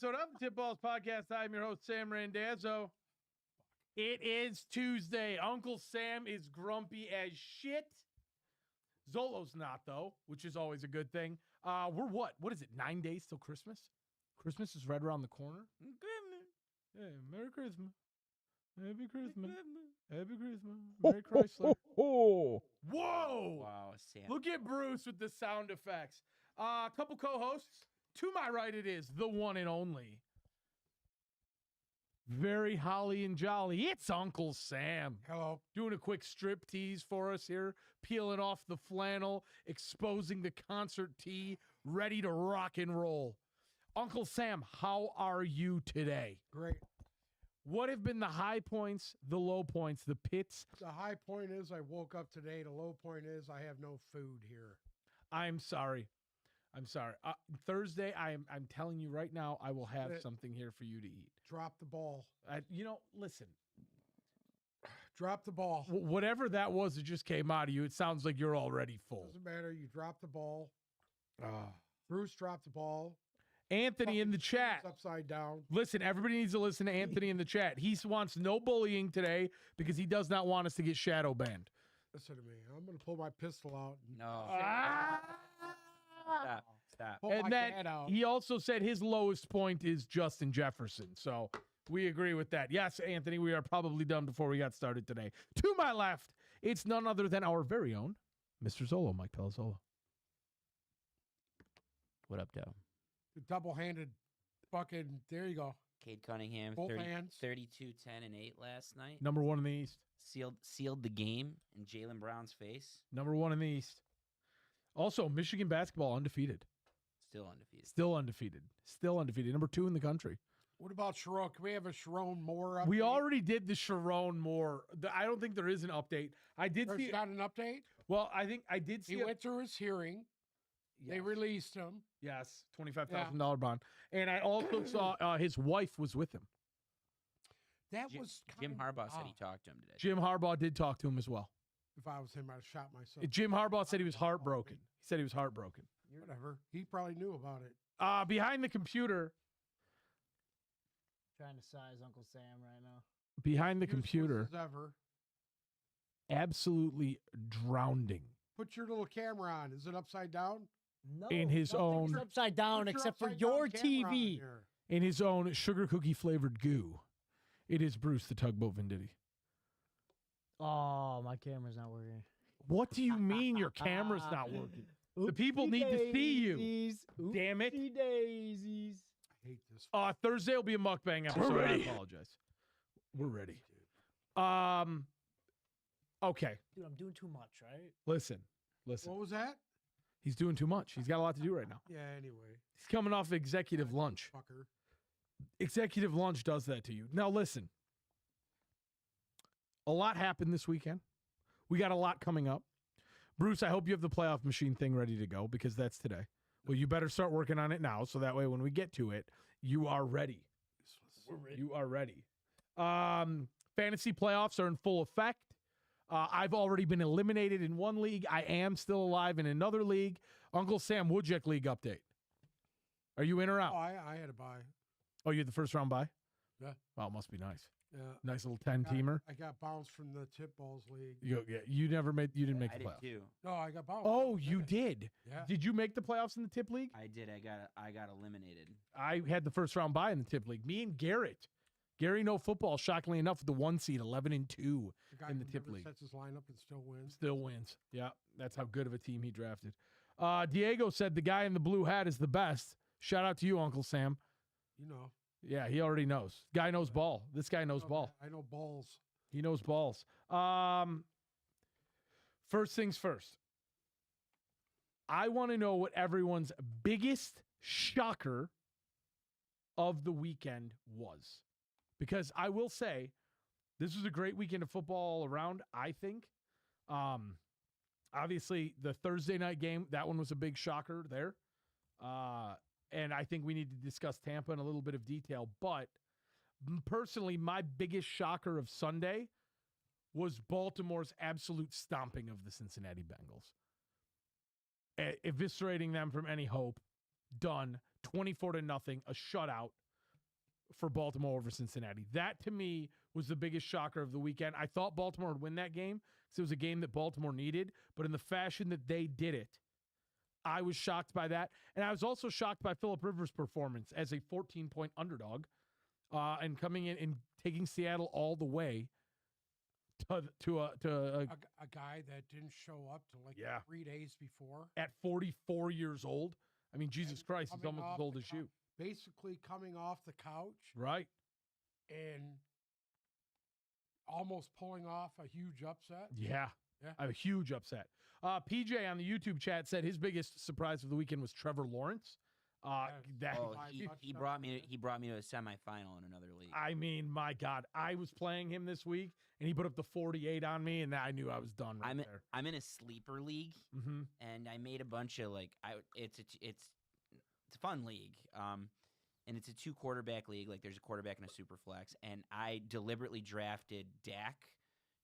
episode of the Tip Balls Podcast. I'm your host, Sam Randazzo. It is Tuesday. Uncle Sam is grumpy as shit. Zolo's not, though, which is always a good thing. We're what? What is it, 9 days till Christmas? Christmas is right around the corner. Hey, Merry Christmas. Happy Christmas. Happy Christmas. Merry Chrysler. Whoa! Wow, Sam. Look at Bruce with the sound effects. A couple co-hosts. To my right, it is the one and only, very holly and jolly, it's Uncle Sam. Hello. Doing a quick strip tease for us here, peeling off the flannel, exposing the concert tee, ready to rock and roll. Uncle Sam, how are you today? Great. What have been the high points, the low points, the pits? The high point is I woke up today. The low point is I have no food here. I'm sorry. Thursday, I'm telling you right now, I will have something here for you to eat. Drop the ball. Listen. Drop the ball. Whatever that was that just came out of you, it sounds like you're already full. Doesn't matter. You drop the ball. Bruce dropped the ball. Anthony in the chat. Upside down. Listen, everybody needs to listen to Anthony in the chat. He wants no bullying today because he does not want us to get shadow banned. Listen to me. I'm going to pull my pistol out. Stop. And then he also said his lowest point is Justin Jefferson. So we agree with that. Yes, Anthony, we are probably done before we got started today. To my left, it's none other than our very own Mr. Zolo, Mike Palazzolo. What up, Doe? The double-handed fucking, there you go. Cade Cunningham, Both hands. 32, 10, and 8 last night. Number one in the East. Sealed the game in Jaylen Brown's face. Number one in the East. Also, Michigan basketball undefeated. Still undefeated. Still undefeated. Number 2 in the country. What about Sharon? Can we have a Sharon Moore update? We already did the Sharon Moore. I don't think there is an update. I did There's see. not an update? Well, I think I did see. He went through his hearing. Yes. They released him. Yes, $25,000 bond. And I also saw his wife was with him. That was Jim Harbaugh said he talked to him today. Jim Harbaugh did talk to him as well. If I was him, I'd have shot myself. Jim Harbaugh said he was heartbroken. He said he was heartbroken. Whatever. He probably knew about it. Behind the computer. Trying to size Uncle Sam right now. Behind the Useless computer. as ever. Absolutely drowning. Put your little camera on. Is it upside down? No, In his nothing's own- upside down Put your except for upside down your camera on TV. here. In his own sugar cookie flavored goo. It is Bruce the Tugboat Venditti. Oh, my camera's not working. What do you mean your camera's not working? The people need to see you. Damn it. Oopsie daisies. I hate this. Thursday will be a mukbang episode. We're ready. I apologize. We're ready. Okay. Dude, I'm doing too much, right? Listen. What was that? He's doing too much. He's got a lot to do right now. Yeah, anyway. He's coming off executive lunch. Fucker. Executive lunch does that to you. Now, listen. A lot happened this weekend. We got a lot coming up. Bruce, I hope you have the playoff machine thing ready to go because that's today. Well, you better start working on it now so that way when we get to it, you are ready. You are ready. Fantasy playoffs are in full effect. I've already been eliminated in one league. I am still alive in another league. Uncle Sam Woodjack League update. Are you in or out? Oh, I had to buy. Oh, you had the first round bye? Yeah. Wow, must be nice. Yeah. Nice little 10-teamer. I got bounced from the Tip Balls League. You didn't make the I did playoffs. too. No, I got bounced. Oh, you did. Yeah. Did you make the playoffs in the Tip League? I did. I got eliminated. I had the first round bye in the Tip League. Me and Garrett. Gary No Football, shockingly enough, with the 1 seed, 11-2 The guy in the who Tip never League. sets his lineup and still wins. Still wins. Yeah, that's how good of a team he drafted. Diego said the guy in the blue hat is the best. Shout out to you, Uncle Sam. You know. Yeah, he already knows. Guy knows ball. This guy knows ball. I know balls. He knows balls. First things first. I want to know what everyone's biggest shocker of the weekend was. Because I will say, this was a great weekend of football all around, I think. Obviously, the Thursday night game, that one was a big shocker there. And I think we need to discuss Tampa in a little bit of detail. But personally, my biggest shocker of Sunday was Baltimore's absolute stomping of the Cincinnati Bengals. Eviscerating them from any hope. Done. 24-0, a shutout. for Baltimore over Cincinnati. That, to me, was the biggest shocker of the weekend. I thought Baltimore would win that game because it was a game that Baltimore needed, but in the fashion that they did it, I was shocked by that. And I was also shocked by Phillip Rivers' performance as a 14-point underdog and coming in and taking Seattle all the way to a A guy that didn't show up till like Yeah. 3 days before. at 44 years old. I mean, Jesus And Christ, he's coming almost as off old the as you. Basically coming off the couch Right. and almost pulling off a huge upset. Yeah. Yeah. A huge upset. PJ on the YouTube chat said his biggest surprise of the weekend was Trevor Lawrence. That Oh, Five he touchdowns. brought me to a semifinal in another league. I mean, my God, I was playing him this week, and he put up the 48 on me, and I knew I was done right there. I'm in a sleeper league, Mm-hmm. and I made a bunch of it's a fun league. And it's a 2 quarterback league. Like there's a quarterback and a super flex, and I deliberately drafted Dak,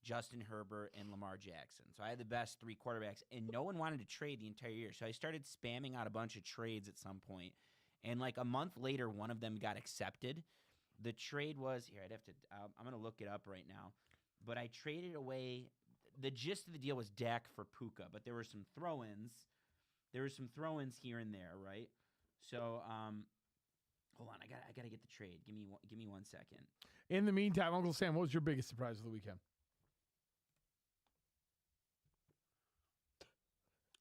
Justin Herbert, and Lamar Jackson. So I had the best 3 quarterbacks, and no one wanted to trade the entire year. So I started spamming out a bunch of trades at some point, and like a month later, one of them got accepted. The trade was here. I'd have to. I'm gonna look it up right now, but I traded away. The gist of the deal was Dak for Puka, but there were some throw-ins. There were some throw-ins here and there, right? So, hold on. I gotta get the trade. Give me 1 second. In the meantime, Uncle Sam, what was your biggest surprise of the weekend?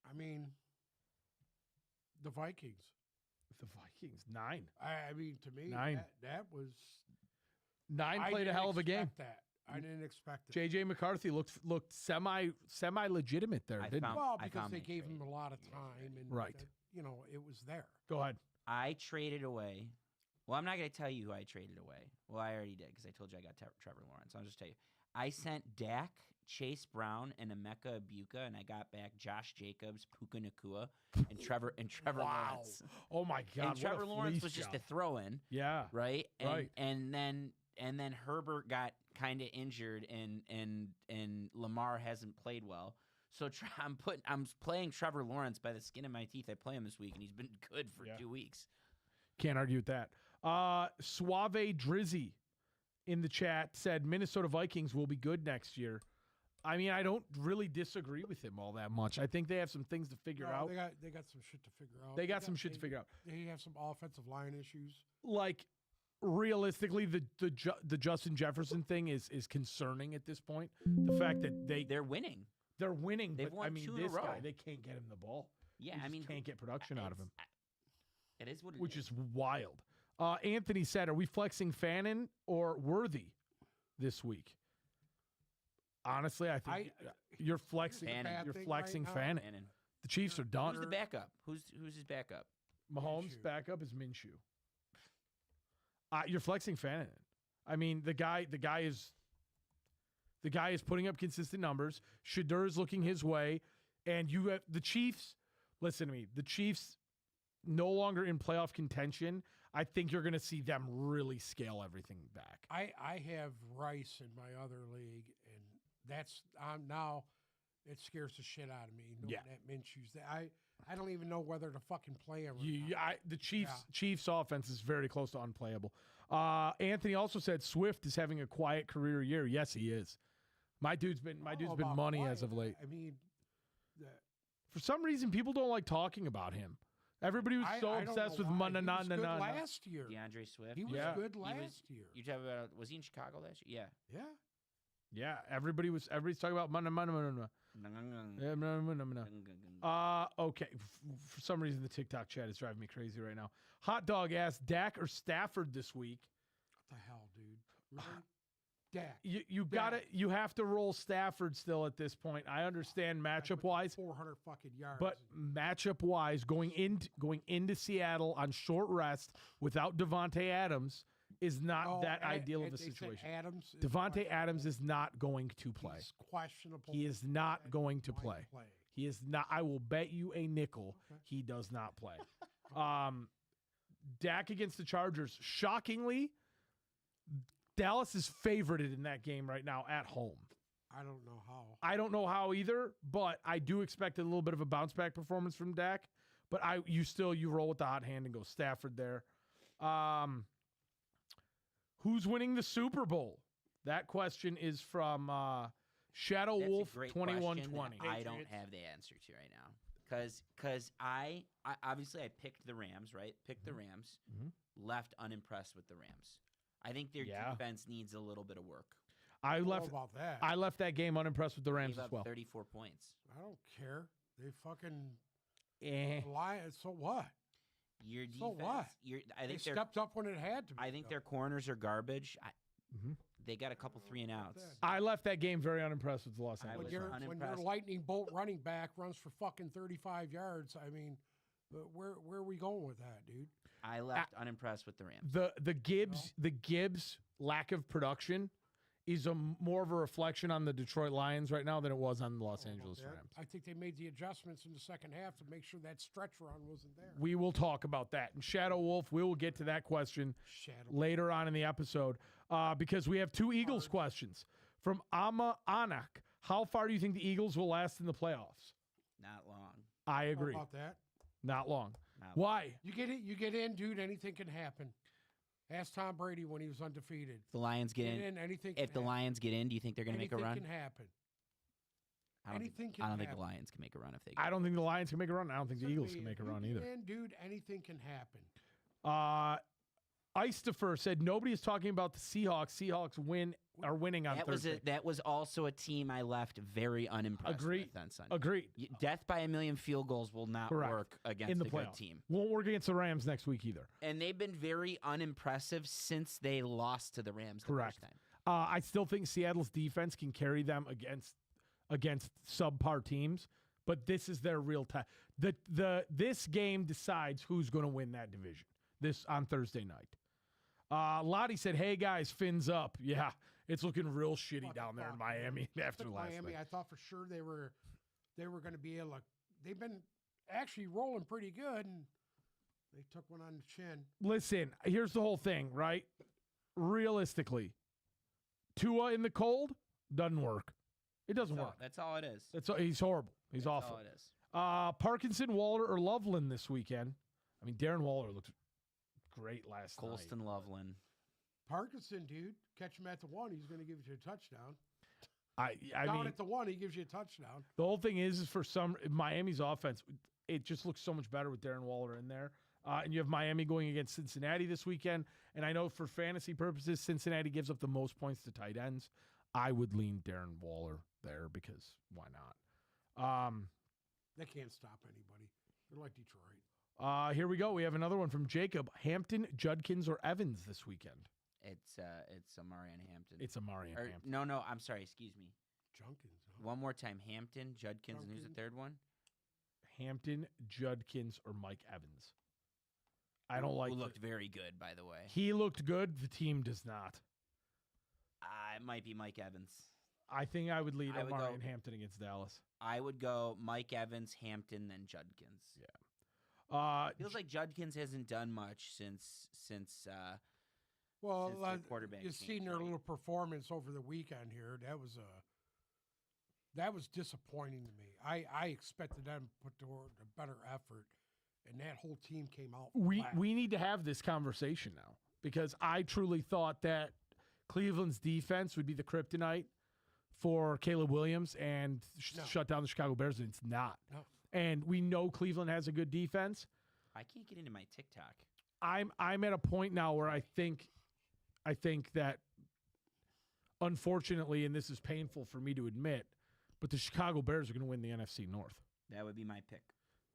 I mean, the Vikings. The Vikings, 9. I mean, to me, 9. that was 9 I played a didn't hell of a game. expect That I didn't expect it. JJ McCarthy looked semi legitimate there, I didn't found- he? Well, I because found they that gave trade. him a lot of You guys time, read it. and Right. it was there. Go ahead. I traded away. Well, I'm not going to tell you who I traded away. Well, I already did because I told you I got Trevor Lawrence. I'll just tell you. I sent Dak, Chase Brown, and Emeka Ibuka, and I got back Josh Jacobs, Puka Nakua, and Trevor Wow. Lawrence. Oh my God! And Trevor what a Lawrence fleece was just job. a throw-in, Yeah. right? Right. And then Herbert got kind of injured, and Lamar hasn't played well. So I'm playing Trevor Lawrence by the skin of my teeth. I play him this week, and he's been good for Yeah. 2 weeks. Can't argue with that. Suave Drizzy in the chat said Minnesota Vikings will be good next year. I mean, I don't really disagree with him all that much. I think they have some things to figure No, out. They got some shit to figure out. They got some shit to figure out. They have some offensive line issues. Like, realistically, the Justin Jefferson thing is concerning at this point. The fact that They're winning. they're winning, They've but won I mean, 2 in a this guy, row. they can't get him the ball. Yeah, They I just mean, can't get production out of him, It is what it which is. is wild. Anthony said, "Are we flexing Fannin or Worthy this week?" Honestly, I think you're flexing. Fannin. You're Thing flexing right now. Fannin. Fannin. The Chiefs are done. Who's the backup? Who's his backup? Mahomes' Minshew. backup is Minshew. You're flexing Fannin. I mean, the guy is putting up consistent numbers. Shadur is looking his way, and you have the Chiefs. Listen to me. The Chiefs no longer in playoff contention. I think you're going to see them really scale everything back. I have Rice in my other league, and that's now it scares the shit out of me. Knowing Yeah. that Minshew's there. I don't even know whether to fucking play him. Or not. The Chiefs offense is very close to unplayable. Anthony also said Swift is having a quiet career year. Yes, he is. My dude's been About money quiet. as of late. I mean, For some reason, people don't like talking about him. Everybody was so I don't obsessed know with why. na He na was na good na. last year. DeAndre Swift. He was Yeah. good He last was- year. You talk about was he in Chicago last year? Yeah. Yeah, everybody's talking about money. Yeah. Okay. For some reason, the TikTok chat is driving me crazy right now. Hot Dog asked Dak or Stafford this week. What the hell, dude? Really? Dak. You have to roll Stafford still at this point. I understand matchup wise, 400 fucking yards. but matchup wise, going into Seattle on short rest without Devontae Adams is not that ideal of a they said situation. Adams is Devontae questionable. Adams is not going to play. He's questionable. He is not and going to might play. He is not. I will bet you a nickel Okay. he does not play. Dak against the Chargers. Shockingly, Dallas is favorited in that game right now at home. I don't know how. I don't know how either, but I do expect a little bit of a bounce back performance from Dak. But you roll with the hot hand and go Stafford there. Who's winning the Super Bowl? That question is from Shadow That's Wolf a great 2120. question that I don't Patriots. have the answer to right now. Because I obviously I picked the Rams, right? Picked the Rams. Mhm. Left unimpressed with the Rams. I think their Yeah. defense needs a little bit of work. I I don't know left about that. I left that game unimpressed with the Rams Gave as up well. 34 points. I don't care. They fucking Eh. Lions. So what? Your defense. So what? I They think their stepped up when it had to be. I think though. their corners are garbage. Mhm. They got a couple 3-and-outs. that. I left that game very unimpressed with the Los I Angeles was When Rams. your unimpressed. lightning bolt running back runs for fucking 35 yards, I mean, where are we going with that, dude? I left unimpressed with the Rams. The Gibbs lack of production is more of a reflection on the Detroit Lions right now than it was on the Los I don't know Angeles about that. Rams. I think they made the adjustments in the second half to make sure that stretch run wasn't there. We will talk about that. And Shadow Wolf, we will get to that question Shadow. later on in the episode because we have two Eagles questions from Ama Anak. How far do you think the Eagles will last in the playoffs? Not long. I How agree. about that? Not long. Not Why? You get in, dude. Anything can happen. Ask Tom Brady when he was undefeated. If the Lions get Get in, in, anything. if can the happen. Lions get in, do you think they're going to make a Anything run? can happen. I don't, anything think, can I don't think the happen. Lions can make a run if they. I don't think the Lions can make a run. I don't think the Eagles can Simply, make a you run get either. in, dude. Anything can happen. Istafer said nobody is talking about the Seahawks. Seahawks are winning on Thursday. That was also a team I left very unimpressed Agreed. with on Sunday. Agreed. Death by a million field goals will not Correct. work against In the a good playoffs. team. Won't work against the Rams next week either. And they've been very unimpressive since they lost to the Rams the Correct. first time. I still think Seattle's defense can carry them against subpar teams, but this is their real time. This game decides who's going to win that division. This on Thursday night. Lottie said, "Hey guys, fins up." Yeah, it's looking real shitty What down the there in fuck, man? Miami after Took last Miami, night. I thought for sure they were going to be able to. They've been actually rolling pretty good, and they took one on the chin. Listen, here's the whole thing, right? Realistically, Tua in the cold doesn't work. It doesn't work. That's all it is. He's horrible. He's That's awful. all it is. Parkinson, Waller, or Loveland this weekend? I mean, Darren Waller looked great last night. Colston Loveland. Parkinson, dude, catch him at the one, he's going to give you a touchdown. I Down mean, at the one, he gives you a touchdown. the whole thing is for some Miami's offense, it just looks so much better with Darren Waller in there. And you have Miami going against Cincinnati this weekend. And I know for fantasy purposes, Cincinnati gives up the most points to tight ends. I would lean Darren Waller there because why not? They can't stop anybody. They're like Detroit. Here we go. We have another one from Jacob. Hampton, Judkins, or Evans this weekend? It's Amari and Hampton. It's Amari and Or, Hampton. no, I'm sorry. Excuse me. Junkins. Huh? One more time. Hampton, Judkins, and who's the Judkins. third one? Hampton, Judkins, or Mike Evans. I don't like. Who looked very good, by the way. He looked good. The team does not. It might be Mike Evans. I think I would lead I would Amari go- and Hampton against Dallas. I would go Mike Evans, Hampton, then Judkins. Yeah. Feels like Judkins hasn't done much since Well, since their quarterback you've changed, seen their right? little performance over the weekend here. That was disappointing to me. I expected them to put forward a better effort, and that whole team came out. flat. We need to have this conversation now because I truly thought that Cleveland's defense would be the kryptonite for Caleb Williams and No. shut down the Chicago Bears, and it's not. No. And we know Cleveland has a good defense. I can't get into my TikTok. I'm at a point now where I think that unfortunately, and this is painful for me to admit, but the Chicago Bears are going to win the NFC North. That would be my pick.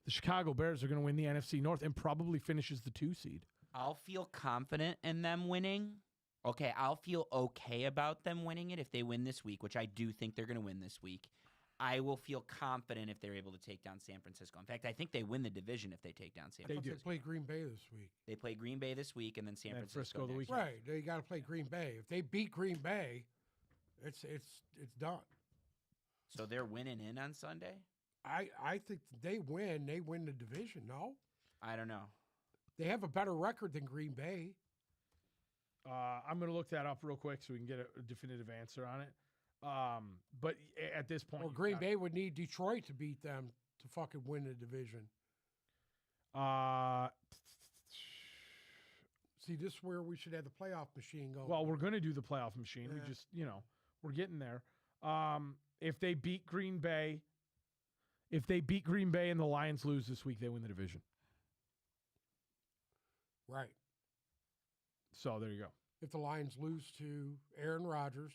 The Chicago Bears are going to win the NFC North and probably finishes the 2 seed. I'll feel confident in them winning. Okay, I'll feel okay about them winning it if they win this week, which I do think they're going to win this week. I will feel confident if they're able to take down San Francisco. In fact, I think they win the division if they take down San I thought Francisco. they play Green Bay this week. They play Green Bay this week and then San And Francisco Frisco the next. weekend. Right, they got to play Green Bay. If they beat Green Bay, it's done. So they're winning in on Sunday? I think they win the division. No, I don't know. they have a better record than Green Bay. I'm going to look that up real quick so we can get a definitive answer on it. But at this point, Or you've Green got- Bay would need Detroit to beat them to fucking win the division. See, this is where we should have the playoff machine go. Well, we're going to do the playoff machine. We Yeah. just, we're getting there. If they beat Green Bay, and the Lions lose this week, they win the division. Right. So there you go. If the Lions lose to Aaron Rodgers,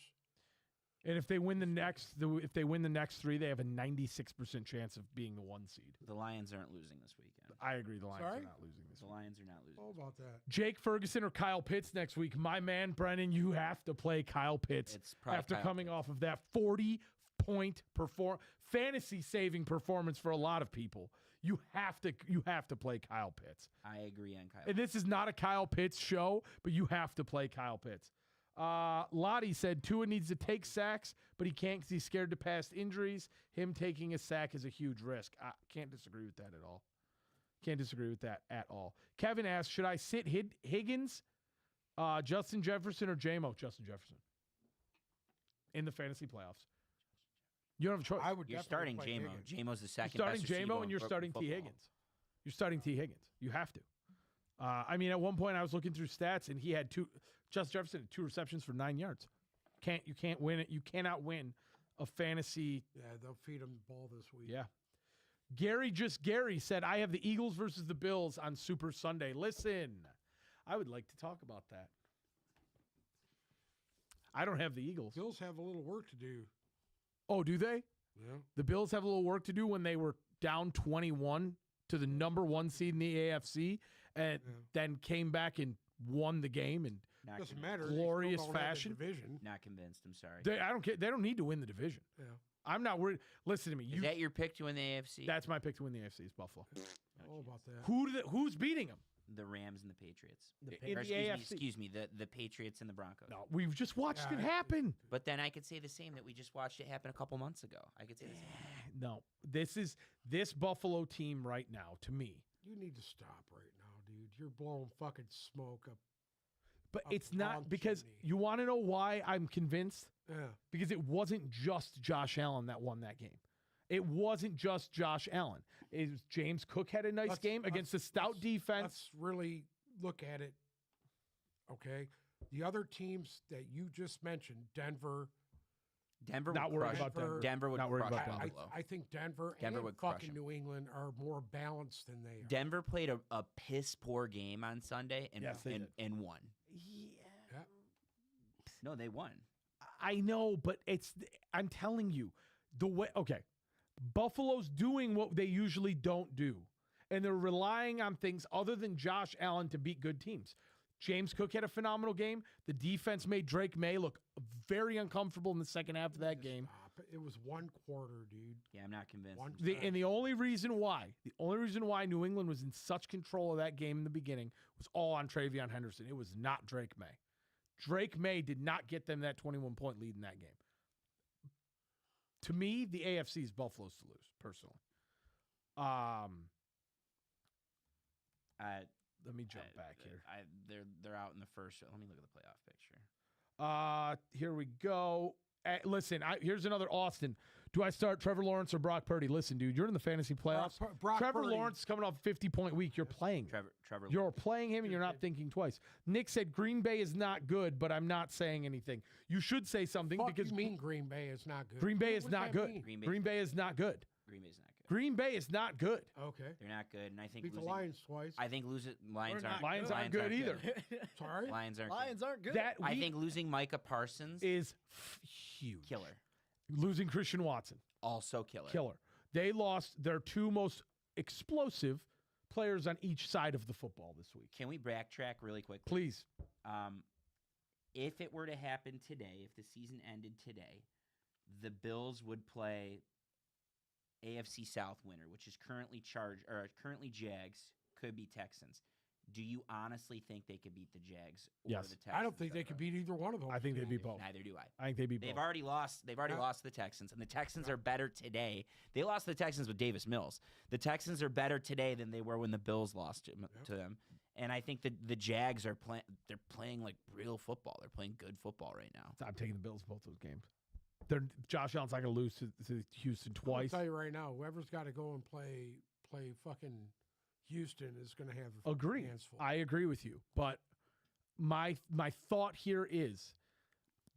And if they win the next 3, they have a 96% chance of being the 1 seed. The Lions aren't losing this weekend. I agree. The Lions Sorry? are not losing this The week. Lions are not losing. how about that? Jake Ferguson or Kyle Pitts next week. My man, Brennan, you have to play Kyle Pitts It's probably after Kyle coming Pitts. off of that 40-point fantasy-saving performance for a lot of people. You have to play Kyle Pitts. I agree on Kyle. And this is not a Kyle Pitts show, but you have to play Kyle Pitts. Lottie said Tua needs to take sacks, but he can't because he's scared to past injuries. Him taking a sack is a huge risk. I can't disagree with that at all. Kevin asked, should I sit Higgins, Justin Jefferson, or J-Mo? Justin Jefferson in the fantasy playoffs. You don't have a choice. I would You're definitely starting play J-Mo. Higgins. J-Mo's the You're second starting best receiver J-Mo in and you're pro starting T. football. Higgins. You're starting T. Higgins. You have to. I mean, at one point I was looking through stats and he had Justin Jefferson had 2 receptions for 9 yards. You can't win it. You cannot win a fantasy. Yeah, they'll feed him the ball this week. Yeah. Gary said, I have the Eagles versus the Bills on Super Sunday. Listen, I would like to talk about that. I don't have the Eagles. Bills have a little work to do. Oh, do they? Yeah. The Bills have a little work to do when they were down 21 to the number 1 seed in the AFC and Yeah. then came back and won the game. And Not Doesn't convinced. matter. They still Glorious don't have the fashion. division. Not convinced. I'm sorry. I don't care. They don't need to win the division. Yeah. I'm not worried. Listen to me. Is that your pick to win the AFC? That's my pick to win the AFC is Buffalo. All about that. Who's beating them? the Rams and the Patriots. In Or the AFC. excuse me, the Patriots and the Broncos. No, we've just watched Yeah, it happen. But then I could say the same that we just watched it happen a couple months ago. I could say the same. No, this Buffalo team right now, to me. You need to stop right now, dude. You're blowing fucking smoke up. But Up it's the not long because chimney. you want to know why I'm convinced? Yeah. Because it wasn't just Josh Allen that won that game. It wasn't just Josh Allen. It was James Cook had a nice Let's- game against a stout let's- defense. Let's really look at it. Okay. The other teams that you just mentioned, Denver. Denver Not would worried crush about Denver. Denver would Not worried crush about I, Buffalo. I think Denver, Denver and would crush fucking them. New England are more balanced than they are. Denver played a piss poor game on Sunday and Yes, they and won. Yeah. No, they won. I know, but I'm telling you, the way, okay, Buffalo's doing what they usually don't do, and they're relying on things other than Josh Allen to beat good teams. James Cook had a phenomenal game. The defense made Drake May look very uncomfortable in the second half of that Just game. stop. It was one quarter, dude. Yeah, I'm not convinced. One- And the only reason why New England was in such control of that game in the beginning was all on Travion Henderson. It was not Drake May. Drake May did not get them that 21-point lead in that game. To me, the AFC is Buffalo's to lose, personally. Let me jump back here. They're out in the first. Let me look at the playoff picture. Here we go. Listen, here's another Austin. Do I start Trevor Lawrence or Brock Purdy? Listen, dude, you're in the fantasy playoffs. Brock Trevor Purdy- Lawrence is coming off a 50-point week. You're playing. Trevor. You're playing him and you're not thinking twice. Nick said Green Bay is not good, but I'm not saying anything. You should say something Fuck because you mean Green Bay is not good. Green Bay What is does not that good. mean? Green Bay is not good. Green Bay's not good. Green Bay is not good. Okay. They're not good, and I think Beat the losing. Lions twice. I think losing Lions We're aren't. not Lions aren't good either. Sorry. Lions aren't. Lions aren't good. That I week think losing Micah Parsons is huge. killer. Losing Christian Watson, Also killer. killer. They lost their 2 most explosive players on each side of the football this week. Can we backtrack really quickly? Please. If it were to happen today, if the season ended today, the Bills would play AFC South winner, which is currently currently Jags, could be Texans. Do you honestly think they could beat the Jags or Yes. the Texans? I don't think they could beat either one of them. I think they beat both. Neither do I. I think they beat They've both. already lost. They've already Yeah. lost to the Texans, and the Texans are better today. They lost to the Texans with Davis Mills. The Texans are better today than they were when the Bills lost to them. And I think the Jags are playing. They're playing like real football. They're playing good football right now. I'm taking the Bills both those games. Josh Allen's not going to lose to Houston I'll twice. tell you right now, whoever's got to go and play fucking Houston is going to have Agree. hands full. I agree with you, but my thought here is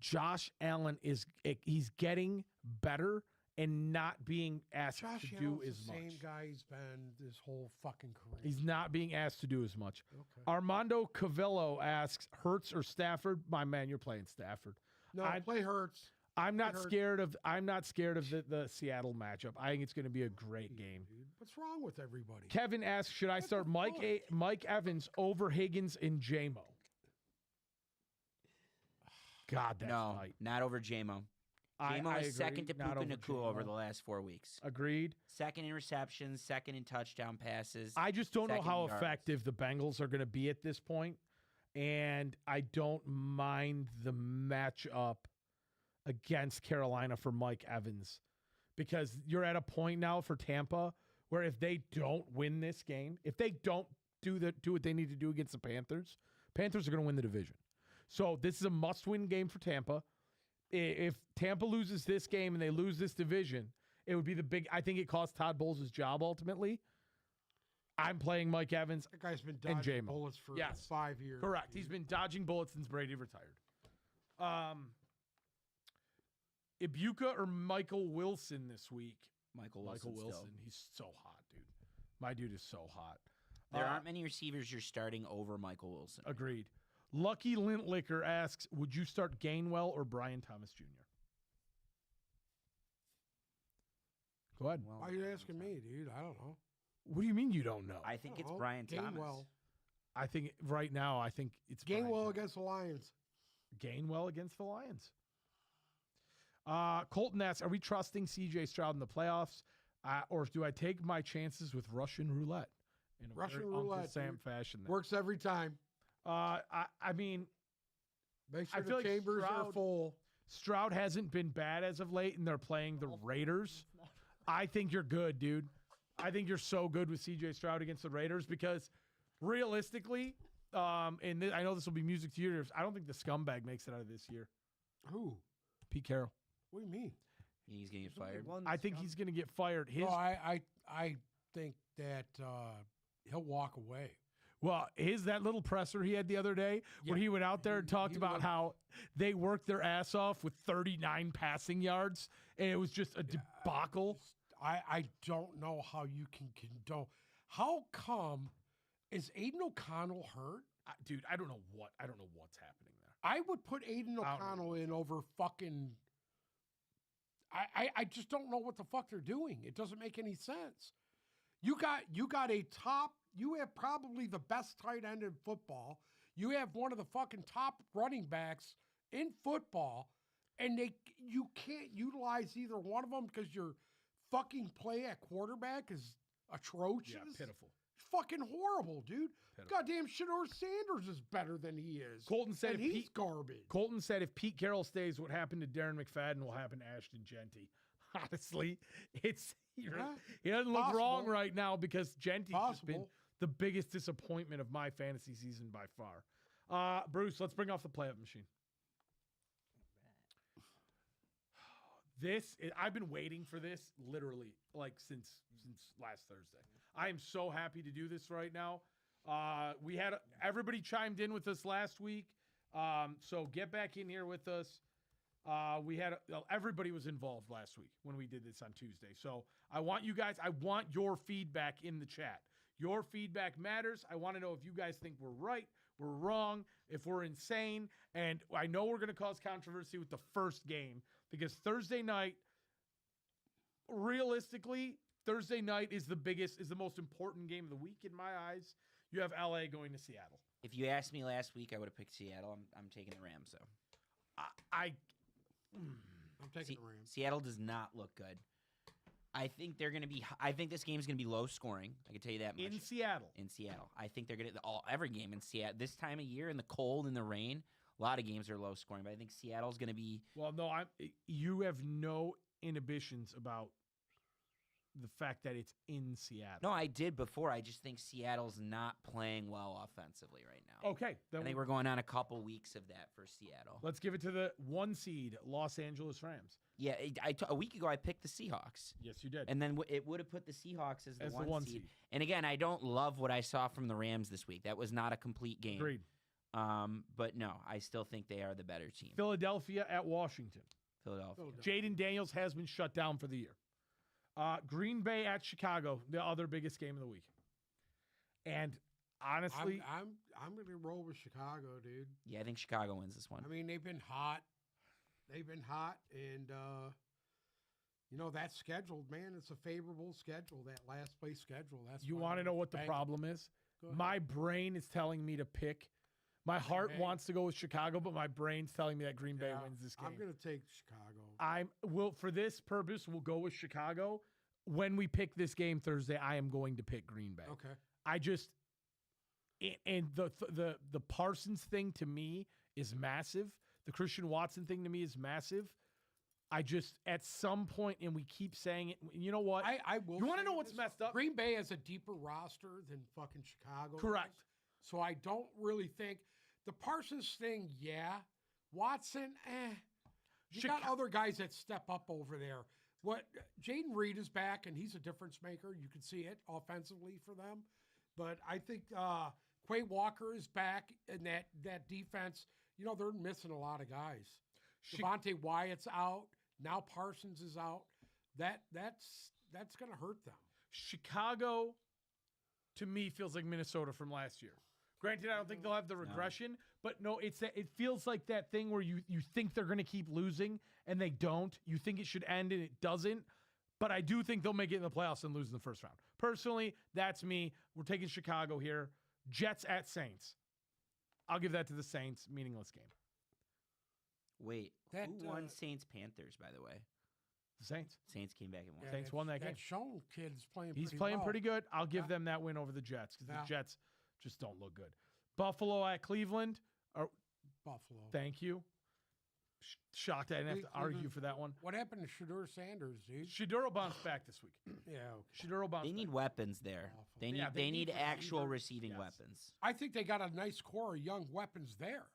Josh Allen he's getting better and not being asked Josh to do Allen's as the much. same guy he's been this whole fucking career. He's not being asked to do as much. okay. Armando Cavillo asks, Hurts or Stafford? My man, you're playing Stafford. No, I- play Hurts. I'm not Hurts. scared of the Seattle matchup. I think it's going to be a great game. Dude, what's wrong with everybody? Kevin asks, should I What start the fuck? Mike Evans over Higgins and JMO? God, that's no, tight. not over JMO. I JMO is agree, second to not Puka over Nakua over JMO. the last 4 weeks. Agreed. Second in receptions, second in touchdown passes. I just don't know second how in yards. effective the Bengals are going to be at this point, and I don't mind the matchup against Carolina for Mike Evans because you're at a point now for Tampa where if they don't win this game, if they don't do what they need to do against the Panthers, Panthers are going to win the division. So this is a must-win game for Tampa. If Tampa loses this game and they lose this division, it would be I think it costs Todd Bowles' job ultimately. I'm playing Mike Evans. That guy's been And dodging J-Mo. bullets for Yes. 5 years. Correct. dude. He's been dodging bullets since Brady retired. Ibuka or Michael Wilson this week? Michael Wilson. Michael Wilson. Still. He's so hot, dude. My dude is so hot. There aren't many receivers you're starting over Michael Wilson. Agreed. Lucky Lintlicker asks, would you start Gainwell or Brian Thomas Jr.? Go ahead. Well, Why are you asking me, dude? I don't know. What do you mean you don't know? I think it's Oh, Brian Thomas. Gainwell. I think right now, I think it's Brian Gainwell Thomas. against the Lions. Gainwell against the Lions. Colton asks, are we trusting CJ Stroud in the playoffs? Or do I take my chances with Russian roulette? In a Russian very Uncle roulette, Sam dude. fashion. there. Works every time. I mean, Make I sure feel the like chambers are Stroud- full. Stroud hasn't been bad as of late, and they're playing the Raiders. I think you're good, dude. I think you're so good with CJ Stroud against the Raiders because realistically, I know this will be music to your ears. I don't think the scumbag makes it out of this year. Who? Pete Carroll. What do you mean? He's going to get There's only fired. one I think he's going to get fired. No, I think that he'll walk away. That little presser he had the other day where Yeah. he went out there and talked He about looked- how they worked their ass off with 39 passing yards, and it was just a debacle. I don't know how you can condone. How come is Aiden O'Connell hurt? Dude, I don't know what's happening there. I would put Aiden I don't know. O'Connell in over fucking. I just don't know what the fuck they're doing. It doesn't make any sense. You got a top. You have probably the best tight end in football. You have one of the fucking top running backs in football, and you can't utilize either one of them because your fucking play at quarterback is atrocious. Yeah, pitiful. It's fucking horrible, dude. Pitiful. Goddamn Shador Sanders is better than he is. Colton said and if he's Pete, garbage. Colton said if Pete Carroll stays, what happened to Darren McFadden will happen to Ashton Genty. Honestly, he doesn't look wrong Possible. right now because Genty's just been Possible. the biggest disappointment of my fantasy season by far. Bruce, let's bring off the play-up machine. I've been waiting for this literally like since last Thursday. I am so happy to do this right now. We had everybody chimed in with us last week, so get back in here with us. Everybody was involved last week when we did this on Tuesday. So I want your feedback in the chat. Your feedback matters. I want to know if you guys think we're right, we're wrong, if we're insane. And I know we're going to cause controversy with the first game because Thursday night, realistically, Thursday night is the most important game of the week in my eyes. You have LA going to Seattle. If you asked me last week, I would have picked Seattle. I'm taking the Rams, though. I'm taking the Rams. Seattle does not look good. I think this game is going to be low scoring. I can tell you that much. In Seattle. In Seattle, I think they're going to every game in Seattle this time of year in the cold and the rain. A lot of games are low scoring, but I think Seattle's going to be. Well, no, you have no inhibitions about the fact that it's in Seattle. No, I did before. I just think Seattle's not playing well offensively right now. Okay, I then think we're going on a couple weeks of that for Seattle. let's give it to the 1 seed Los Angeles Rams. Yeah, a week ago I picked the Seahawks, Yes, you did. and then it would have put the Seahawks as the As one seed. And again, I don't love what I saw from the Rams this week. That was not a complete game. Agreed. But no, I still think they are the better team. Philadelphia at Washington. Philadelphia. Jaden Daniels has been shut down for the year. Green Bay at Chicago, the other biggest game of the week. And honestly, I'm gonna roll with Chicago, dude. Yeah, I think Chicago wins this one. I mean, they've been hot. And that schedule, man, it's a favorable schedule. That last place schedule. That's you why want to I'm know what the banging. problem is? Go ahead. My brain is telling me to pick. My heart Bay. wants to go with Chicago, but my brain's telling me that Green Bay Yeah, wins this game. I'm gonna take Chicago. For this purpose, we'll go with Chicago. When we pick this game Thursday, I am going to pick Green Bay. Okay. I just and the Parsons thing to me is massive. The Christian Watson thing to me is massive. I just at some point, and we keep saying it. You know what? I will. You wanna say know what's this, messed up? Green Bay has a deeper roster than fucking Chicago. Correct. does. So I don't really think the Parsons thing. Yeah, Watson. You got other guys that step up over there. What Jaden Reed is back, and he's a difference maker. You can see it offensively for them. But I think Quay Walker is back, and that defense. They're missing a lot of guys. Devontae Wyatt's out. Now Parsons is out. That's going to hurt them. Chicago, to me, feels like Minnesota from last year. Granted, I don't think they'll have the regression, but no, it feels like that thing where you think they're going to keep losing and they don't. You think it should end and it doesn't. But I do think they'll make it in the playoffs and lose in the first round. Personally, that's me. We're taking Chicago here. Jets at Saints. I'll give that to the Saints. Meaningless game. Wait, That, who won Saints Panthers, by the way? The Saints. Saints came back and won. Saints won that game. That Schoen kid is playing. He's pretty playing well. pretty good. I'll give Yeah. them that win over the Jets because Yeah. the Jets just don't look good. Buffalo at Cleveland. Buffalo. Thank you. Shocked I didn't have to argue for that one. What happened to Shador Sanders, dude? Shaduro bounced back this week. Yeah. Shaduro bounced They need back. weapons there. Awful. They need Yeah, they need actual receivers. receiving Yes. weapons. I think they got a nice core of young weapons there.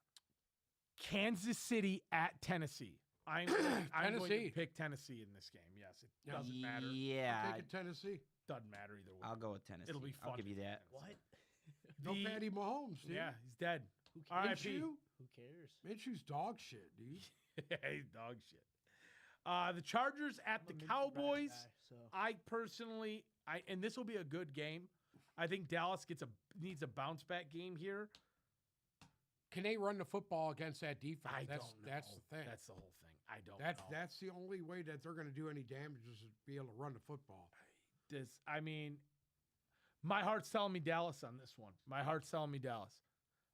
Kansas City at Tennessee. I'm going to Tennessee. pick Tennessee in this game. Yes, it Yeah. doesn't matter. Yeah, I'm taking Tennessee. Doesn't matter either way. I'll go with Tennessee. It'll be I'll fun. give you that. What? No The- Patty Mahomes, dude. Yeah, he's dead. Who cares? R.I.P. Minshew? Who cares? Minshew's dog shit, dude. He's dog shit. The Chargers at I'm the a Minshew Cowboys. guy, so. I personally, and this will be a good game. I think Dallas needs a bounce back game here. Can they run the football against that defense? I That's don't know. that's the thing. That's the whole thing. I don't know. That's the only way that they're going to do any damage is to be able to run the football. My heart's telling me Dallas on this one. My heart's telling me Dallas.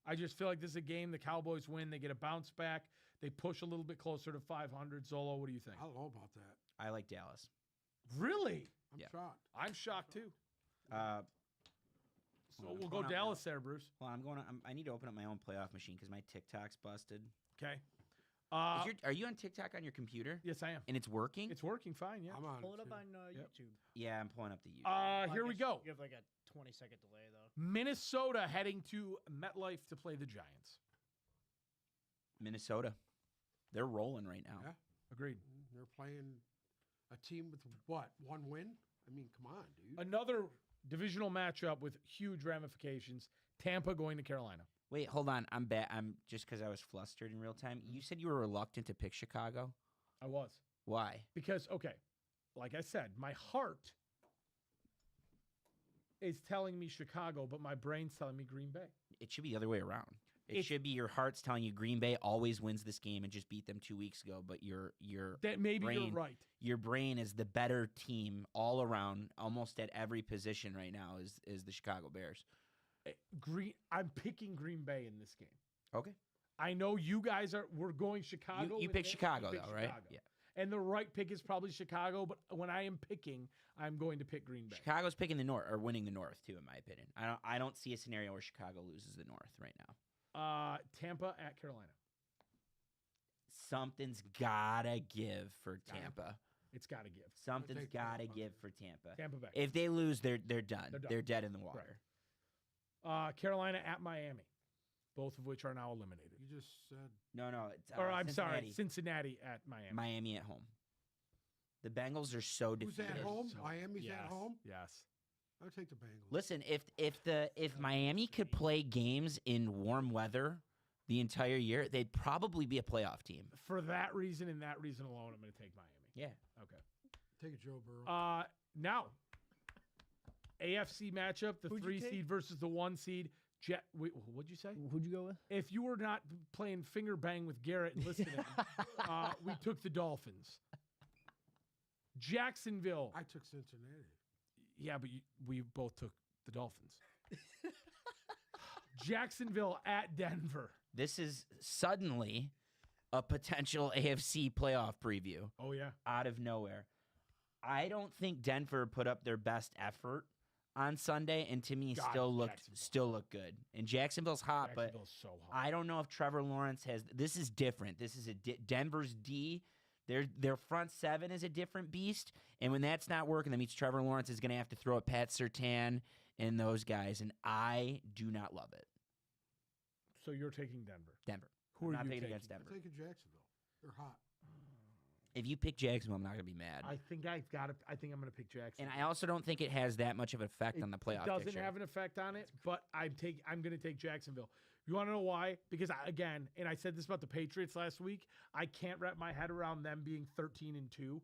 I just feel like this is a game the Cowboys win. They get a bounce back. They push a little bit closer to 500. Zolo, what do you think? I don't know about that. I like Dallas. Really? I'm Yeah. shocked. I'm shocked too. So I'm we'll going go out Dallas there, Bruce. Well, I need to open up my own playoff machine because my TikTok's busted. Okay. Are you on TikTok on your computer? Yes, I am. And it's working? It's working fine, yeah. I'm on Pull it up too. on Yep. YouTube. Yeah, I'm pulling up the YouTube. Well, I Here we guess go. You have like a 20-second delay, though. Minnesota heading to MetLife to play the Giants. Minnesota. They're rolling right now. Yeah. Agreed. They're playing a team with what? One win? I mean, come on, dude. Another divisional matchup with huge ramifications. Tampa going to Carolina. Wait, hold on. I'm back. I'm just because I was flustered in real time. You said you were reluctant to pick Chicago. I was. Why? Because, okay, like I said, my heart is telling me Chicago, but my brain's telling me Green Bay. It should be the other way around. It It's- should be your heart's telling you Green Bay always wins this game and just beat them 2 weeks ago, but your That maybe you're Brain. right. your brain is the better team all around, almost at every position right now is the Chicago Bears. I'm picking Green Bay in this game. Okay. I know you guys we're going Chicago. You with pick it. Chicago You pick though, right? Chicago. Yeah. And the right pick is probably Chicago, but when I am picking, I'm going to pick Green Bay. Chicago's picking the North or winning the North too, in my opinion. I don't see a scenario where Chicago loses the North right now. Tampa at Carolina. Something's gotta give for Tampa. It's got to give. Something's take gotta Tampa. give for Tampa. Tampa Bay. If they lose, they're done. They're done. They're dead in the water. Carolina at Miami, both of which are now eliminated. You just said No, it's Or I'm sorry, Cincinnati. Cincinnati at Miami. Miami at home. The Bengals are so who's defeated. at home? So- Miami's yes, at home. Yes. I'll take the Bengals. Listen, if Miami could play games in warm weather the entire year, they'd probably be a playoff team. For that reason and that reason alone, I'm going to take Miami. Yeah. Okay. Take a Joe Burrow. Now, AFC matchup, the Who'd you 3 take? seed versus the 1 seed. What'd you say? Who'd you go with? If you were not playing finger bang with Garrett and listening, we took the Dolphins. Jacksonville. I took Cincinnati. Yeah, but we both took the Dolphins. Jacksonville at Denver. This is suddenly a potential AFC playoff preview Oh, yeah. out of nowhere. I don't think Denver put up their best effort on Sunday, and to me, God, still look good. And Jacksonville's hot, but Jacksonville's so hot. I don't know if Trevor Lawrence has. This is different. This is Denver's D. Their front seven is a different beast, and when that's not working, that means Trevor Lawrence is going to have to throw at Pat Surtain and those guys, and I do not love it. So you're taking Denver. Denver. Who I'm are not you picking taking? against I'm Denver. taking Jacksonville. They're hot. If you pick Jacksonville, I'm not going to be mad. I think I'm going to pick Jacksonville. And I also don't think it has that much of an effect on the playoff It doesn't picture. have an effect on it, but I'm going to take Jacksonville. You want to know why? Because again, and I said this about the Patriots last week, I can't wrap my head around them being 13-2.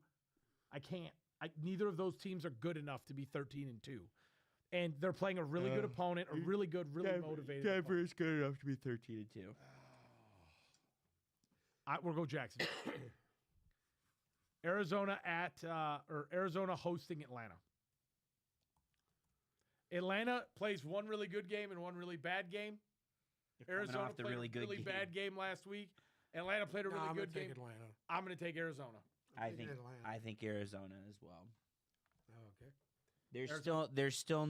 I can't. Neither of those teams are good enough to be 13-2. And they're playing a really good opponent, a really good, really motivated opponent. is good enough to be 13-2. We'll go Jacksonville. Arizona Arizona hosting Atlanta. Atlanta plays one really good game and one really bad game. Arizona off the played really a good really game. bad game last week. Atlanta played a really I'm good gonna game. take Atlanta. I'm going to take Arizona. I taking think Atlanta. I think Arizona as well. Oh, okay. There's still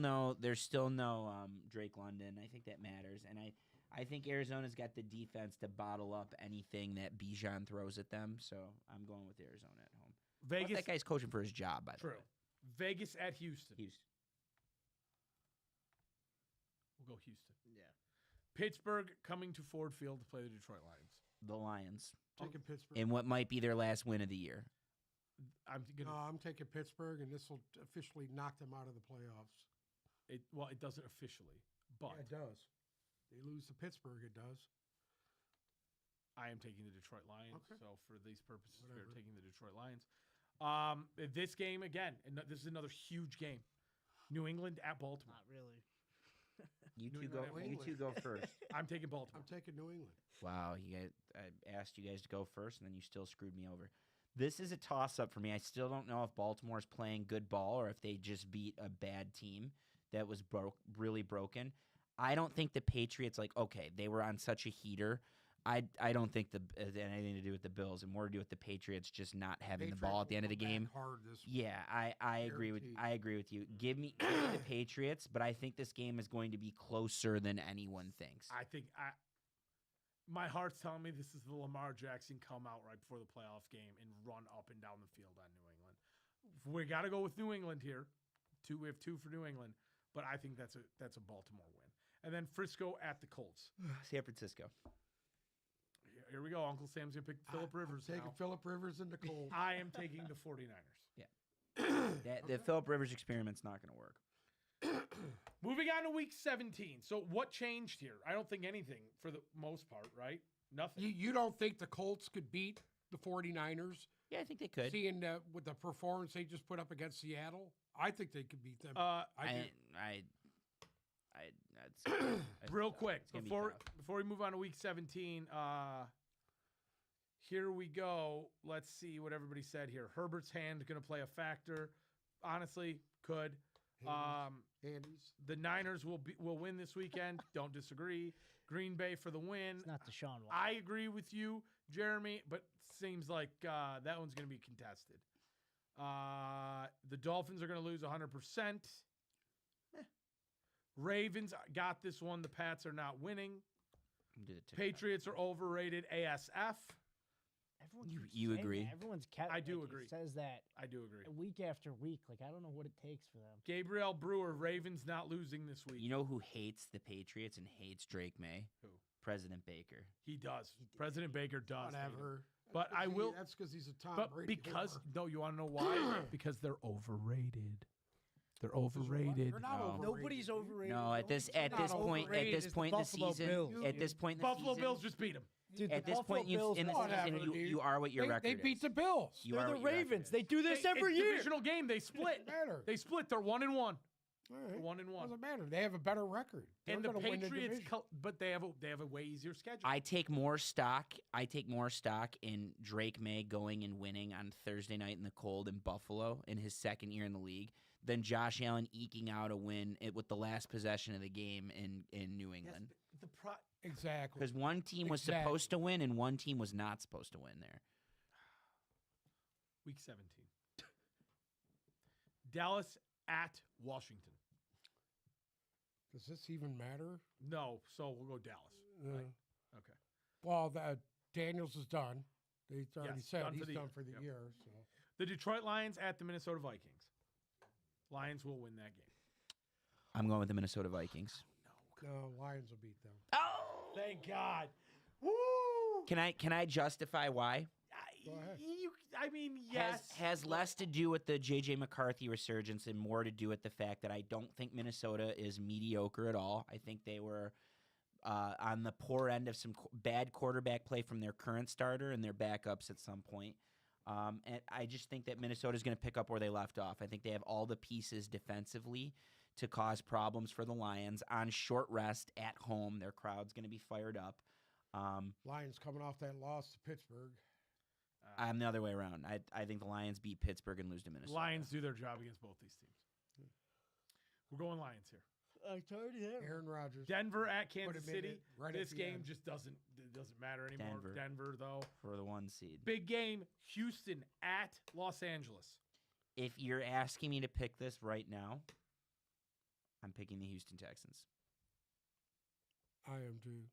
no Drake London. I think that matters, and I think Arizona's got the defense to bottle up anything that Bijan throws at them. So I'm going with Arizona at home. Plus, Vegas. that guy's coaching for his job, by the True. way. Vegas at Houston. Houston. We'll go Houston. Yeah. Pittsburgh coming to Ford Field to play the Detroit Lions. The Lions, Taking Pittsburgh. in what might be their last win of the year. I'm going No, I'm taking Pittsburgh, and this will officially knock them out of the playoffs. it doesn't officially, but Yeah, it does. They lose to Pittsburgh, it does. I am taking the Detroit Lions. Okay. So for these purposes, we're Whatever. taking the Detroit Lions. This game again, and this is another huge game. New England at Baltimore. Not really. You New two go. England at You two go first. I'm taking Baltimore. I'm taking New England. Wow, you guys! I asked you guys to go first, and then you still screwed me over. This is a toss-up for me. I still don't know if Baltimore's playing good ball or if they just beat a bad team that was really broken. I don't think the Patriots, they were on such a heater. I don't think it had anything to do with the Bills and more to do with the Patriots just not having the ball at the end of the game. Hard this Yeah, I agree with Guaranteed. I agree with you. Give me the Patriots, but I think this game is going to be closer than anyone thinks. I think my heart's telling me this is the Lamar Jackson come out right before the playoff game and run up and down the field on New England. We got to go with New England here. We have 2 for New England, but I think that's a Baltimore win. And then Frisco at the Colts. San Francisco. Here we go. Uncle Sam's gonna pick Philip Rivers. I'm taking now. Philip Rivers in the cold. I am taking the 49ers. The Philip Rivers experiment's not going to work. Moving on to week 17. So what changed here? I don't think anything for the most part, right? Nothing. You don't think the Colts could beat the 49ers? Yeah, I think they could. Seeing with the performance they just put up against Seattle, I think they could beat them. Uh, That's real tough. quick It's gonna be before tough. we move on to week 17, here we go. Let's see what everybody said here. Herbert's hand going to play a factor. Honestly, could. Handies. The Niners will win this weekend. Don't disagree. Green Bay for the win. It's not Deshaun Watson. I agree with you, Jeremy, but seems like that one's going to be contested. The Dolphins are going to lose 100%. Ravens got this one. The Pats are not winning. Do the TikTok. Patriots are overrated. ASF. Everyone You- keeps you saying agree? that. Everyone's kept. I do like, agree. Says that I do agree. week after week. Like I don't know what it takes for them. Gabriel Brewer, Ravens not losing this week. You know who hates the Patriots and hates Drake May? Who? President Baker. He does. President Baker does. hate him. Whatever. But I will. That's because he's a Tom But Brady. because homer. no, you want to know why? Because they're overrated. They're Is it what? overrated. They're not No. overrated. Nobody's dude. overrated. No, at this Not point, at overrated this is the point in the Buffalo season, Bills. at this point in the Buffalo season, Bills just beat them. Dude, at the this Buffalo point in Bills the whatever, season, dude. you are what your record They is. beat the Bills. You They're are the what your record Ravens. is. They do this every it's year. Divisional game. They split. Doesn't matter. They split. They're 1-1. All They're right. 1-1. Doesn't matter. They have a better record. They're And the gonna win Patriots, division. but they have a way easier schedule. I take more stock in Drake May going and winning on Thursday night in the cold in Buffalo in his second year in the league than Josh Allen eking out a win with the last possession of the game in New England. Exactly. Because one team was Exactly. supposed to win and one team was not supposed to win there. Week 17. Dallas at Washington. Does this even matter? No, so we'll go Dallas. Right. Okay. Well, Daniels is done. They already Yes, said done for he's the done year. for the Yep. year. So The Detroit Lions at the Minnesota Vikings. Lions will win that game. I'm going with the Minnesota Vikings. no, Lions will beat them. Oh! Thank God. Woo! Can I justify why? Go ahead. I mean, yes. Has less to do with the J.J. McCarthy resurgence and more to do with the fact that I don't think Minnesota is mediocre at all. I think they were on the poor end of some bad quarterback play from their current starter and their backups at some point. And I just think that Minnesota is going to pick up where they left off. I think they have all the pieces defensively to cause problems for the Lions on short rest at home. Their crowd's going to be fired up. Lions coming off that loss to Pittsburgh. I'm the other way around. I think the Lions beat Pittsburgh and lose to Minnesota. Lions do their job against both these teams. We're going Lions here. I already have. Aaron Rodgers. Denver at Put Kansas him in City. it right at This the game end. just doesn't matter anymore. Denver though. for the 1 seed. Big game. Houston at Los Angeles. If you're asking me to pick this right now, I'm picking the Houston Texans. I am too.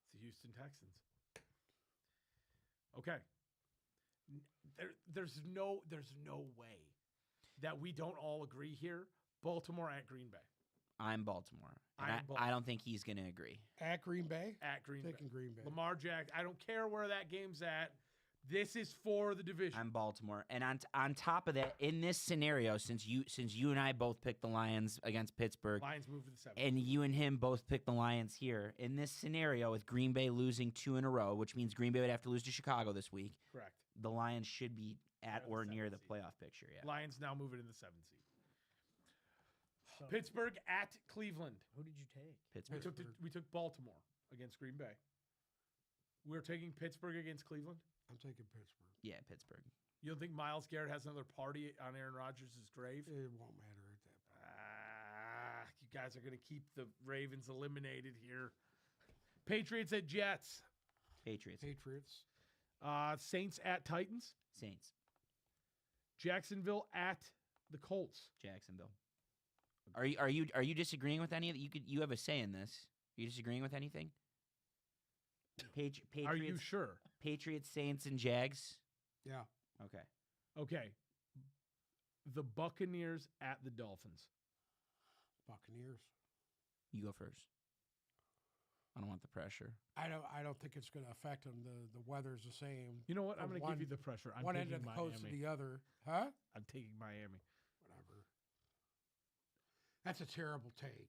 It's the Houston Texans. Okay. There's no way that we don't all agree here. Baltimore at Green Bay. I'm Baltimore. And I'm I Baltimore. don't think he's going to agree. At Green Bay? At Green Bay. Taking Green Bay. Lamar Jackson. I don't care where that game's at. This is for the division. I'm Baltimore. And on top of that, in this scenario, since you and I both picked the Lions against Pittsburgh, Lions move to the 7th. and you and him both picked the Lions here, in this scenario with Green Bay losing 2 in a row, which means Green Bay would have to lose to Chicago this week, Correct. the Lions should be at They're or the near the 7th seed. playoff picture. Yeah. Lions now moving in the 7th seed. So, Pittsburgh at Cleveland. who did you take? Pittsburgh. We took Baltimore against Green Bay. We're taking Pittsburgh against Cleveland. I'm taking Pittsburgh. Yeah, Pittsburgh. You don't think Myles Garrett has another party on Aaron Rodgers' grave? It won't matter at that point. You guys are going to keep the Ravens eliminated here. Patriots at Jets. Patriots. Patriots. Saints at Titans. Saints. Jacksonville at the Colts. Jacksonville. Are you disagreeing with any of that? You have a say in this. Are you disagreeing with anything? Patriots. Are you sure? Patriots, Saints, and Jags. Yeah. Okay. Okay. The Buccaneers at the Dolphins. Buccaneers. You go first. I don't want the pressure. I don't think it's going to affect them. The weather's the same. You know what? I'm From going to give you one- the pressure. I'm One taking end of the Miami. coast to the other. Huh? I'm taking Miami. Whatever. That's a terrible take.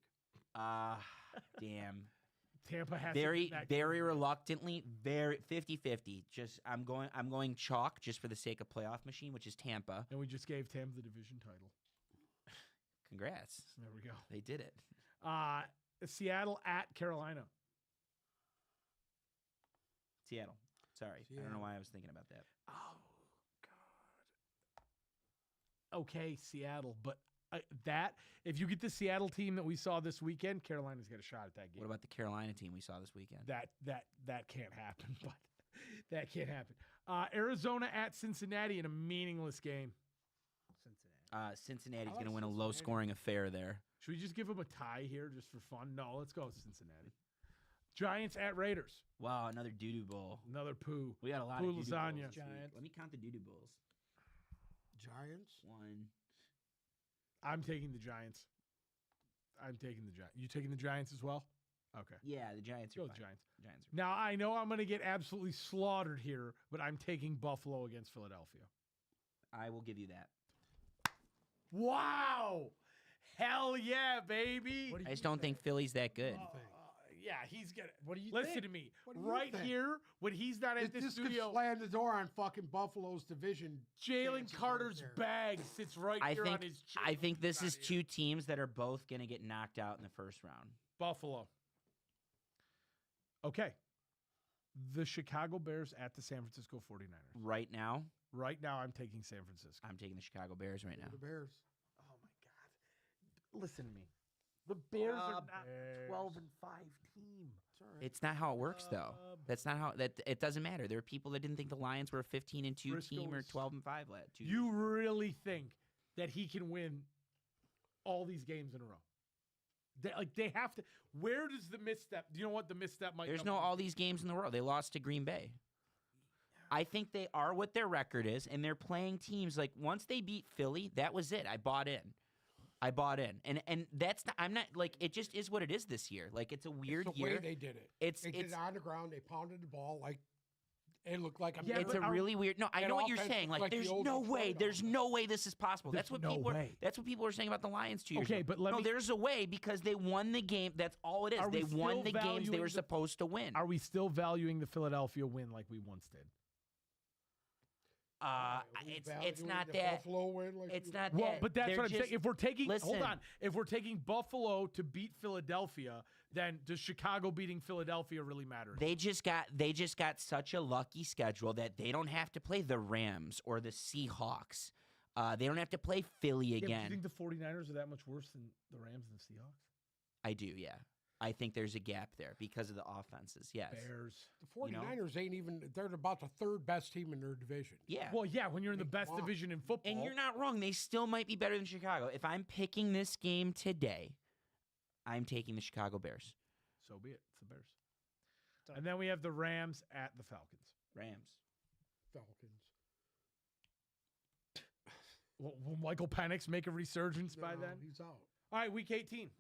Damn. Tampa has Very reluctantly, very 50-50. Just I'm going chalk just for the sake of playoff machine, which is Tampa. And we just gave Tampa the division title. Congrats. There we go. They did it. Seattle at Carolina. Seattle. Sorry. I don't know Seattle. why I was thinking about that. Oh, God. Okay, Seattle. But that, if you get the Seattle team that we saw this weekend, Carolina's got a shot at that game. What about the Carolina team we saw this weekend? That can't happen, but that can't happen. Arizona at Cincinnati in a meaningless game. Cincinnati. Cincinnati's I going to like win a Cincinnati. low-scoring affair there. Should we just give them a tie here just for fun? No, let's go Cincinnati. Giants at Raiders. Wow, another doo-doo bowl. Another poo. We got a lot Poo of doo-doo lasagna. bowls this week. Giants. Let me count the doo-doo bowls. Giants. 1. I'm taking the Giants. I'm taking the Giants. You taking the Giants as well? Okay. Yeah, the Giants are Go fine. Giants. Giants are Now, I know I'm going to get absolutely slaughtered here, but I'm taking Buffalo against Philadelphia. I will give you that. Wow. Hell yeah, baby. What do I you just don't think Philly's that good. Yeah, he's gonna. What do you Listen think? to me. What do you Right think? here, when he's not at the This could studio, slam the door on fucking Buffalo's division. Jalen chances Carter's right there. bag sits right I here on think his chin. I when think he's this not is here. two teams that are both going to get knocked out in the first round. Buffalo. Okay. The Chicago Bears at the San Francisco 49ers. Right now, Right now, I'm taking San Francisco. I'm taking the Chicago Bears right now. The Bears. Oh my God! Listen to me. The Bears are not Bears. 12-5 team. It's all right. It's not how it works, though. That's not how that. It doesn't matter. There are people that didn't think the Lions were a 15-2 team or Briscoe's- 12-5 last 2 You really think that he can win all these games in a row? They have to. Where does the misstep? Do you know what the misstep might? There's come no from? all these games in the world. They lost to Green Bay. I think they are what their record is, and they're playing teams like once they beat Philly, that was it. I bought in. And that's not, I'm not like it just is what it is this year. Like it's a weird It's the year. way they did it. It's They did it on the ground. They pounded the ball like it looked like a Yeah, It's but a are- really weird. No, I that know what you're offense saying. looked Like, like the there's old no Detroit way. There's offense. no way this is possible. There's That's what no people. way. That's what people were saying about the Lions 2 years Okay, ago. but let no, me- there's a way because they won the game. That's all it is. Are we They won still the games they valuing were the- supposed to win. Are we still valuing the Philadelphia win like we once did? It's not that. Buffalo win. Like It's we- not Well, that. but that's They're what I'm saying. just- If we're taking, hold listen. on, if we're taking Buffalo to beat Philadelphia, then does Chicago beating Philadelphia really matter? They just got such a lucky schedule that they don't have to play the Rams or the Seahawks. They don't have to play Philly Yeah, but do again. you think the 49ers are that much worse than the Rams and the Seahawks? I do, yeah. I think there's a gap there because of the offenses. Yes. Bears. The 49ers ain't even. They're about the third best team in their division. Yeah. Well, yeah, when you're in the Big best block. division in football. And you're not wrong. They still might be better than Chicago. If I'm picking this game today, I'm taking the Chicago Bears. So be it. It's the Bears. Done. And then we have the Rams at the Falcons. Rams. Falcons. Will Michael Penix make a resurgence by No, then? he's out. All right, week 18.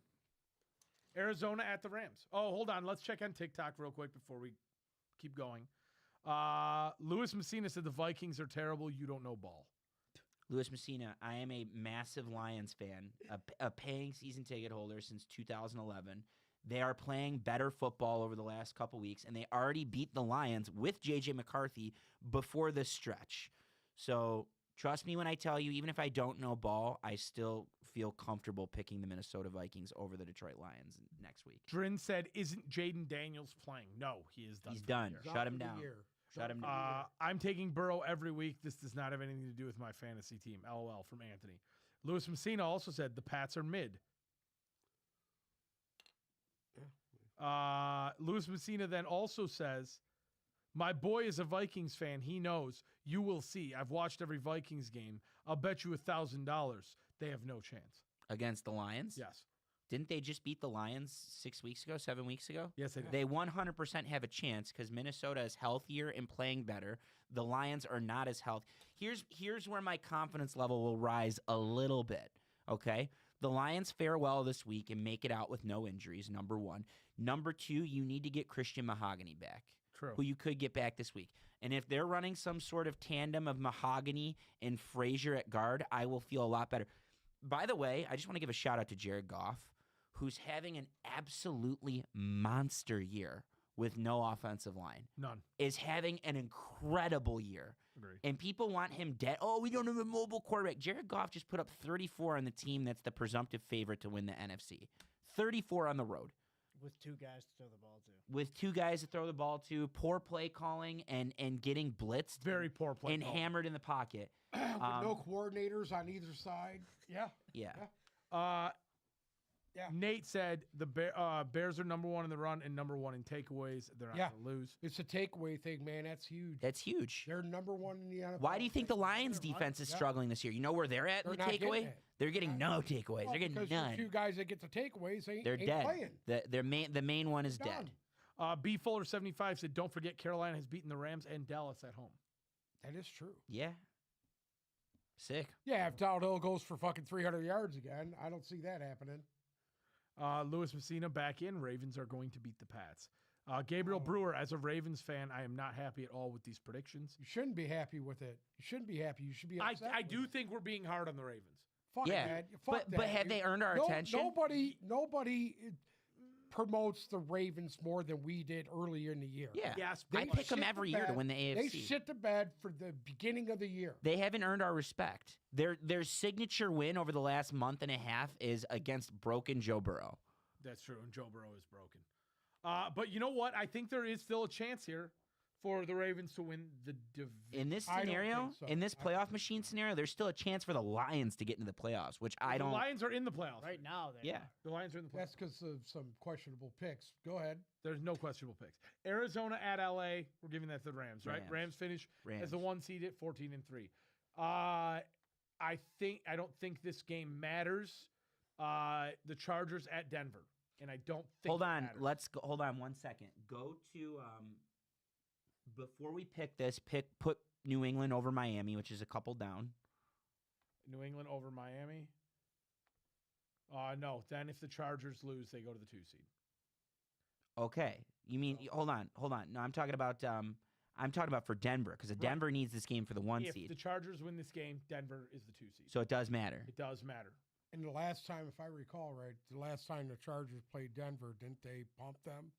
Arizona at the Rams. Oh, hold on. Let's check on TikTok real quick before we keep going. Louis Messina said the Vikings are terrible. You don't know ball. Louis Messina, I am a massive Lions fan, a paying season ticket holder since 2011. They are playing better football over the last couple weeks, and they already beat the Lions with J.J. McCarthy before this stretch. So trust me when I tell you, even if I don't know ball, I still feel comfortable picking the Minnesota Vikings over the Detroit Lions next week. Drin said, isn't Jaden Daniels playing? No, he is done. He's for the done. year. He's Shut out him for the down. year. Shut him for down. the year. I'm taking Burrow every week. This does not have anything to do with my fantasy team. LOL from Anthony. Louis Messina also said the Pats are mid. Louis Messina then also says, my boy is a Vikings fan. He knows. You will see. I've watched every Vikings game. I'll bet you $1,000 they have no chance. Against the Lions? Yes. Didn't they just beat the Lions 6 weeks ago, 7 weeks ago? Yes, they did. They 100% have a chance because Minnesota is healthier and playing better. The Lions are not as healthy. Here's where my confidence level will rise a little bit, okay? The Lions fare well this week and make it out with no injuries, number one. Number two, you need to get Christian Mahogany back, True. who you could get back this week. And if they're running some sort of tandem of Mahogany and Frazier at guard, I will feel a lot better. By the way, I just want to give a shout out to Jared Goff, who's having an absolutely monster year with no offensive line, None. is having an incredible year. Agree. And people want him dead. Oh, we don't have a mobile quarterback. Jared Goff just put up 34 on the team that's the presumptive favorite to win the NFC. 34 on the road. With two guys to throw the ball to. With two guys to throw the ball to, poor play calling, and getting blitzed Very poor play. and call. hammered in the pocket. With no coordinators on either side. Yeah. Yeah. Yeah. Nate said the Bears are number one in the run and number one in takeaways. They're not Yeah. going to lose. It's a takeaway thing, man. That's huge. That's huge. They're number one in the NFL. Why do you think the Lions They're defense is yeah. struggling this year? You know where they're at in They're the not getting takeaway? it. They're getting no takeaways. Well, They're getting because none. the two guys that get the takeaways ain't, They're ain't dead. playing. The main one is They're dead. done. B Fuller 75 said, "Don't forget Carolina has beaten the Rams and Dallas at home." That is true. Yeah. Sick. Yeah, if Dowdell goes for fucking 300 yards again, I don't see that happening. Louis Messina back in. Ravens are going to beat the Pats. Gabriel Brewer, as a Ravens fan, I am not happy at all with these predictions. You shouldn't be happy with it. You shouldn't be happy. You should be I upset. I with do it. think we're being hard on the Ravens. Fuck Yeah, that. Fuck but that. have they earned our attention? Nobody promotes the Ravens more than we did earlier in the year. Yeah, Yes, I They pick them shit every the year to bed. win the AFC. They shit the bed for the beginning of the year. They haven't earned our respect. Their signature win over the last month and a half is against broken Joe Burrow. That's true, and Joe Burrow is broken. But you know what? I think there is still a chance here for the Ravens to win the division. In this I don't scenario, think so. in this I- playoff machine scenario, there's still a chance for the Lions to get into the playoffs, which I The don't. Lions are in the playoffs. Right now, they Yeah. are. The Lions are in the playoffs. That's because of some questionable picks. Go ahead. There's no questionable picks. Arizona at LA. We're giving that to the Rams, right? Rams. Rams finish Rams. as the 1 seed at 14-3. I don't think this game matters. The Chargers at Denver, and I don't think. Hold it on, matters. let's go. Hold on 1 second. Go to before we pick this. Put New England over Miami, which is a couple down. New England over Miami. No. Then if the Chargers lose, they go to the 2 seed. Okay, you mean hold on. No, I'm talking about for Denver because Right. Denver needs this game for the 1 If seed, the Chargers win this game, Denver is the 2 seed. so it does matter. It does matter. And the last time, if I recall right, the last time the Chargers played Denver, didn't they pump them?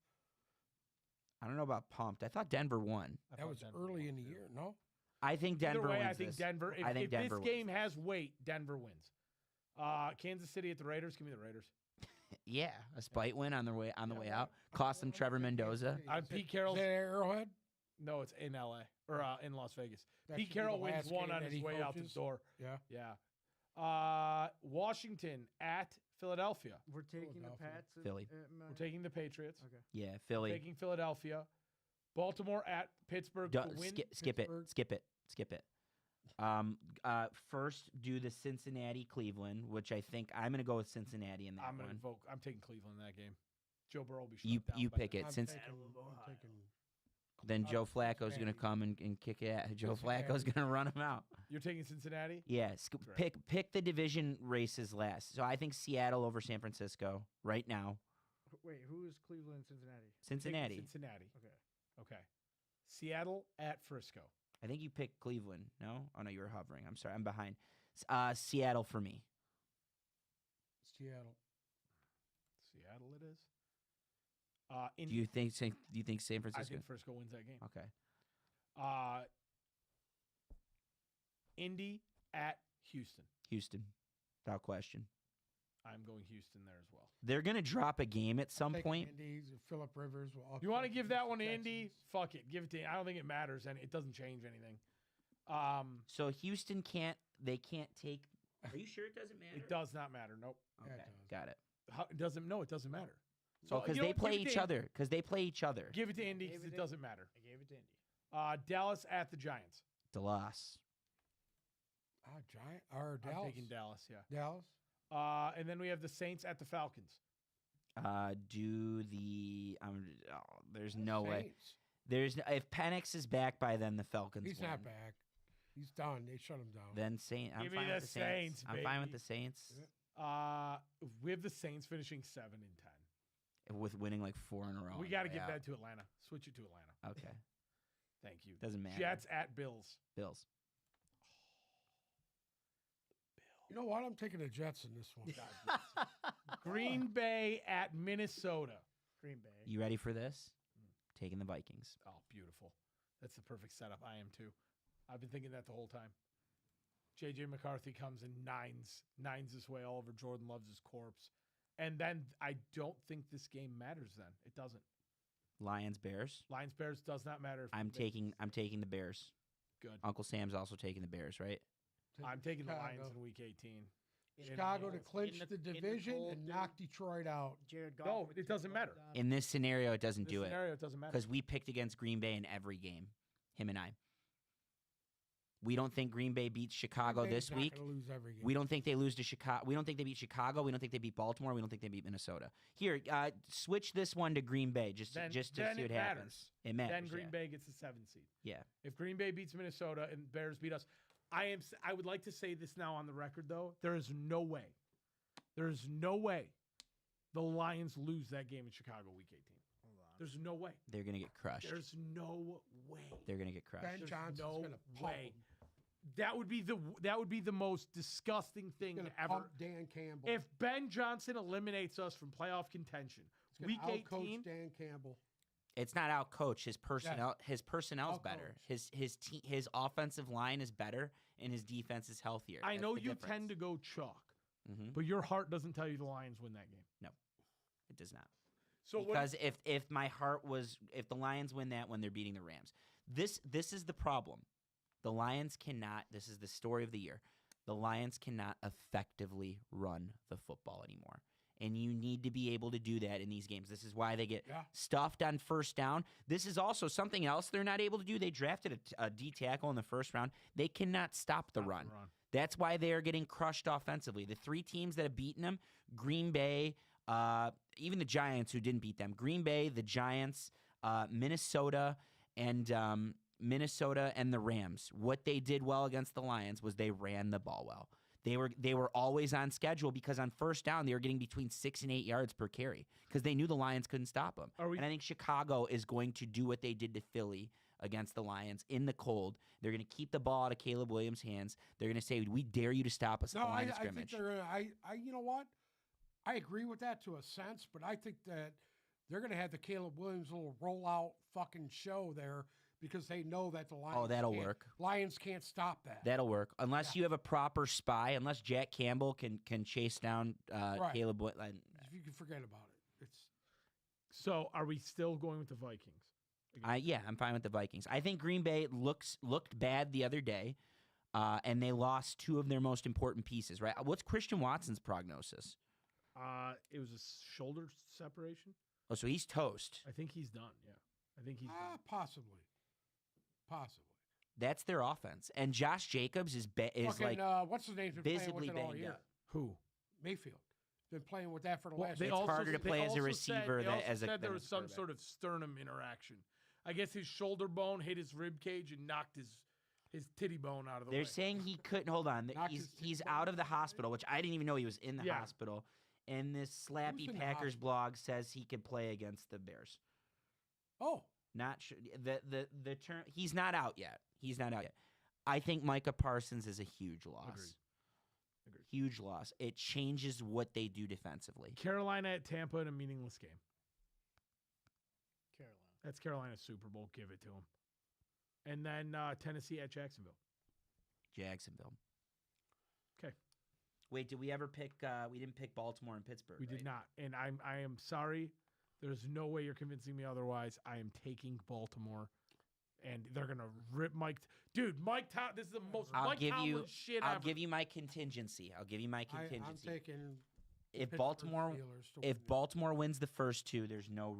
I don't know about pumped. I thought Denver won. I That thought was Denver early won in the too. year, no? I think Denver Either way, wins I think this. Denver. If, I think if Denver this wins. game has weight, Denver wins. Kansas City at the Raiders. Give me the Raiders. Yeah, a spite win on the way out. Cost them Trevor Mendoza. Pete Is Carroll's. that Arrowhead? No, it's in LA or in Las Vegas. That Pete should be the Carroll wins last one game on that his he way out the coaches. door. Yeah. Yeah. Washington at Philadelphia. We're taking the Philadelphia. Pats. Philly. We're taking the Patriots. Okay. Yeah, Philly. Taking Philadelphia. Baltimore at Pittsburgh Du- to win. skip it. Pittsburgh. Skip it. First, do the Cincinnati Cleveland, which I think I'm going to go with Cincinnati in that I'm gonna one. vote. I'm taking Cleveland in that game. Joe Burrow will be shut You down you by pick then. it. I'm Since taking then Joe Flacco's going to Cincinnati. come and kick it. Joe Cincinnati. Flacco's going to run him out. You're taking Cincinnati. Yeah, Great. pick the division races last. So I think Seattle over San Francisco right now. Wait, who is Cleveland, Cincinnati? Taking Cincinnati. Cincinnati. Okay. Okay. Seattle at Frisco. I think you picked Cleveland. No? Oh no, you were hovering. I'm sorry. I'm behind. Seattle for me. Seattle. Seattle it is. Do you think San I Francisco? think Frisco wins that game. Okay. Indy at Houston. Houston. Without question. I'm going Houston there as well. They're going to drop a game at some Taking point. Indy, Phillip Rivers. Will You want to upset give the that one to Texans. Indy? Fuck it. Give it to. I don't think it matters, and it doesn't change anything. So Houston can't. They can't take. Are you sure it doesn't matter? It does not matter. Nope. Yeah, Okay, it does. got it. It doesn't. No, it doesn't matter. So because you know they what? play Give it to each Indy. other. Because they play each other. Give it to Indy Gave because it it to- doesn't matter. I gave it to Indy. Dallas at the Giants. Dallas. Giant or Dallas? I'm taking Dallas. Yeah. Dallas. And then we have the Saints at the Falcons. Do the. There's no way. Saints. There's if Penix is back by then, the Falcons. He's win. not back. He's done. They shut him down. Then Saint. I'm Give me fine the with the Saints. Saints, I'm fine with baby. the Saints. We have the Saints finishing 7-10. With winning like 4 in a row. We on got to the give way that to Atlanta. Switch it to Atlanta. out. Okay. Thank you. Doesn't matter. Jets at Bills. Bills. You know what? I'm taking the Jets in this one. Green Bay at Minnesota. Green Bay. You ready for this? Taking the Vikings. Oh, beautiful. That's the perfect setup. I am too. I've been thinking that the whole time. J.J. McCarthy comes and nines his way all over Jordan Love's corpse. And then I don't think this game matters then. It doesn't. Lions. Bears. Lions Bears does not matter. If I'm they- taking the Bears. Good. Uncle Sam's also taking the Bears, right? I'm taking the Lions Chicago. in Week 18. Chicago to In- clinch in the the division cold, and dude. knock Detroit out. Jared Goff. No, with it two doesn't matter. touchdowns. In this scenario, it doesn't This do it scenario, it doesn't matter. because we picked against Green Bay in every game. Him and I. We don't think Green Bay beats Chicago Green Bay's this not week. gonna lose every game. We don't think they lose to Chicago. We don't think they beat Chicago. We don't think they beat Baltimore. We don't think they beat Minnesota. Here, switch this one to Green Bay just Then- to then see it what happens. It matters. Then Green yeah. Bay gets the 7 seed. Yeah. If Green Bay beats Minnesota and Bears beat us, I would like to say this now on the record though. There is no way the Lions lose that game in Chicago Week 18. Hold on. There's no way. They're gonna get crushed. There's no way. They're gonna get crushed. Ben There's Johnson's no gonna pump way. him. That would be the most disgusting thing Gonna ever. pump Dan Campbell. If Ben Johnson eliminates us from playoff contention, He's week gonna 18, outcoach Dan Campbell. It's not out coach. His personnel's Out better. coach. His offensive line is better, and his defense is healthier. I That's know the you difference. tend to go chalk, Mhm. but your heart doesn't tell you the Lions win that game. It does not. So Because if my heart was, if the Lions win that when they're beating the Rams, this is the problem. The Lions cannot. This is the story of the year. The Lions cannot effectively run the football anymore, and you need to be able to do that in these games. This is why they get Yeah. stuffed on first down. This is also something else they're not able to do. They drafted a D tackle in the first round. They cannot stop the run. That's why they are getting crushed offensively. The three teams that have beaten them: Green Bay. Even the Giants, who didn't beat them, Green Bay, the Giants, Minnesota, and the Rams. What they did well against the Lions was they ran the ball well. They were always on schedule because on first down they were getting between 6 and 8 yards per carry because they knew the Lions couldn't stop them. And I think Chicago is going to do what they did to Philly against the Lions in the cold. They're going to keep the ball out of Caleb Williams' hands. They're going to say, "We dare you to stop us at No, the line of I think scrimmage." they're. You know what? I agree with that to a sense, but I think that they're going to have the Caleb Williams little rollout fucking show there because they know that the Lions. that'll can't- work. Lions can't stop that. That'll work unless you have a proper spy. Unless Jack Campbell can chase down Right. Caleb. If you can forget about it, it's So are we still going with the Vikings? Yeah, I'm fine with the Vikings. I think Green Bay looked bad the other day, and they lost two of their most important pieces. Right? What's Christian Watson's prognosis? It was a shoulder separation. Oh, so he's toast. I think he's done. Yeah, I think he's done. possibly. That's their offense, and Josh Jacobs is Fucking, like what's his name's been playing visibly with it all banged year? up. Who? Mayfield. Been playing with that for the Well, last. they It's also harder to they play as a also receiver Said, they than also as a- said there than was as a some quarterback. sort of sternum interaction. I guess his shoulder bone hit his rib cage and knocked his titty bone out of the They're way. saying he couldn't hold on. Knocked He's his teeth he's out. out of the hospital, which I didn't even know he was in the Yeah. hospital. And this slappy in the Packers hospital? blog says he could play against the Bears. Oh, Not sure. The term he's not out yet. He's not out yet. I think Micah Parsons is a huge loss. Agreed. Huge loss. It changes what they do defensively. Carolina at Tampa in a meaningless game. Carolina. That's Carolina's Super Bowl. Give it to them. And then Tennessee at Jacksonville. Jacksonville. 'Kay. Wait, did we ever pick? We didn't pick Baltimore and Pittsburgh. We did right? not, and I am sorry. There's no way you're convincing me otherwise. I am taking Baltimore, and they're gonna rip Mike. Dude, Mike Tomlin. This is the most I'll Mike give you. Tomlin shit I'll ever. give you my contingency. I'm I'm taking. If Pittsburgh Baltimore Steelers to win if this. Baltimore wins the first two, there's no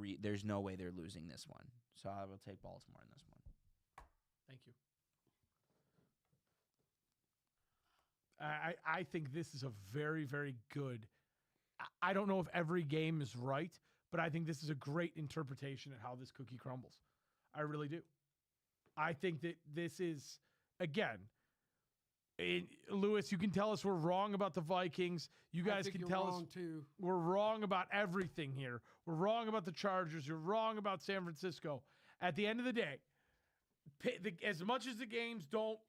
way they're losing this one. So I will take Baltimore in this one. Thank you. I think this is a very, very good. I don't know if every game is right, but I think this is a great interpretation of how this cookie crumbles. I really do. I think that this is, again, Lewis, you can tell us we're wrong about the Vikings. You I guys think can you're tell wrong us too. we're wrong about everything here. We're wrong about the Chargers. You're wrong about San Francisco. At the end of the day, as much as the games don't,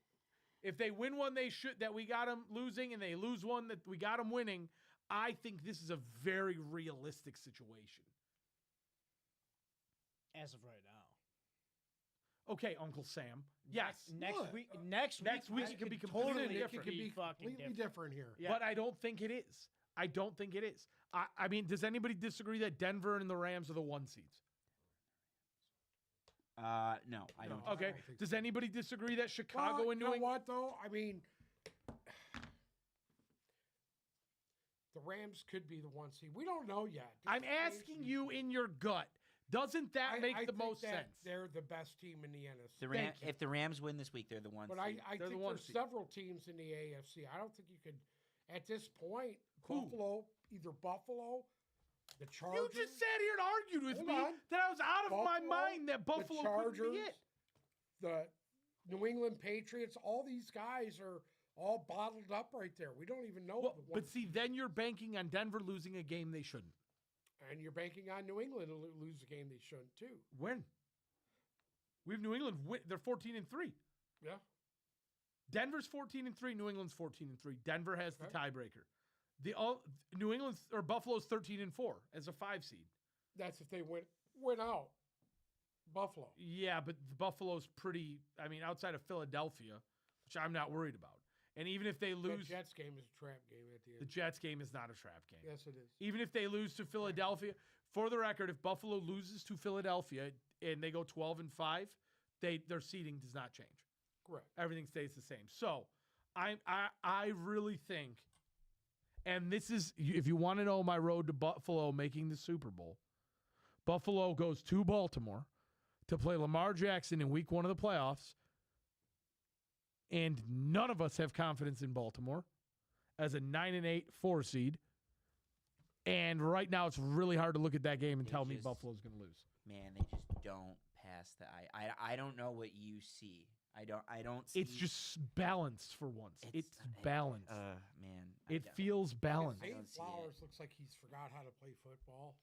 if they win one, they should that we got them losing, and they lose one that we got them winning. I think this is a very realistic situation. As of right now. Okay, Uncle Sam. Yes, Next What? week. Next week it could be totally completely It different. could be fucking completely different here. Yeah. But I don't think it is. I don't think it is. I mean, does anybody disagree that Denver and the Rams are the 1 seeds? No, I don't. No. Okay. I don't think Does so. anybody disagree that Chicago Well, and you New know England? what though? I mean, the Rams could be the 1 seed. We don't know yet. I'm This game's- asking you in your gut. Doesn't that make I the think most that sense? They're the best team in the NFC. Thank you. If the Rams win this week, they're the 1 But seed. I They're the think one there's seed. several teams in the AFC. I don't think you could, at this point, Who? either Buffalo, the You Chargers. just sat here and argued with Hold me on. that I was out of my Buffalo, mind that Buffalo the couldn't Chargers, be it. the New England Patriots. All these guys are all bottled up right there. We don't even know. Well, the one but see, then you're banking on Denver losing a game they shouldn't. and you're banking on New England to lose a game they shouldn't too. When? We have New England. They're 14-3. Yeah. Denver's 14-3. New England's 14-3. Denver has the Okay. tiebreaker. New England's or Buffalo's 13-4 as a 5 seed. That's if they win out. Buffalo. Yeah, but the Buffalo's pretty. I mean, outside of Philadelphia, which I'm not worried about. And even if they That lose, Jets game is a trap game at the the end. Jets game is not a trap game. Yes, it is. Even if they lose to Philadelphia, for the record, if Buffalo loses to Philadelphia and they go 12-5, their seeding does not change. Correct. Everything stays the same. So, I really think, and this is if you want to know my road to Buffalo making the Super Bowl, Buffalo goes to Baltimore to play Lamar Jackson in Week 1 of the playoffs, and none of us have confidence in Baltimore as a 9-8 4 seed. And right now, it's really hard to look at that game and They tell me just- Buffalo's going to lose. Man, they just don't pass the eye. I don't know what you see. I don't see. It's just balanced for once. It's it- balanced. Man. It feels balanced. I Zay don't see it. Flowers looks like he's forgot how to play football.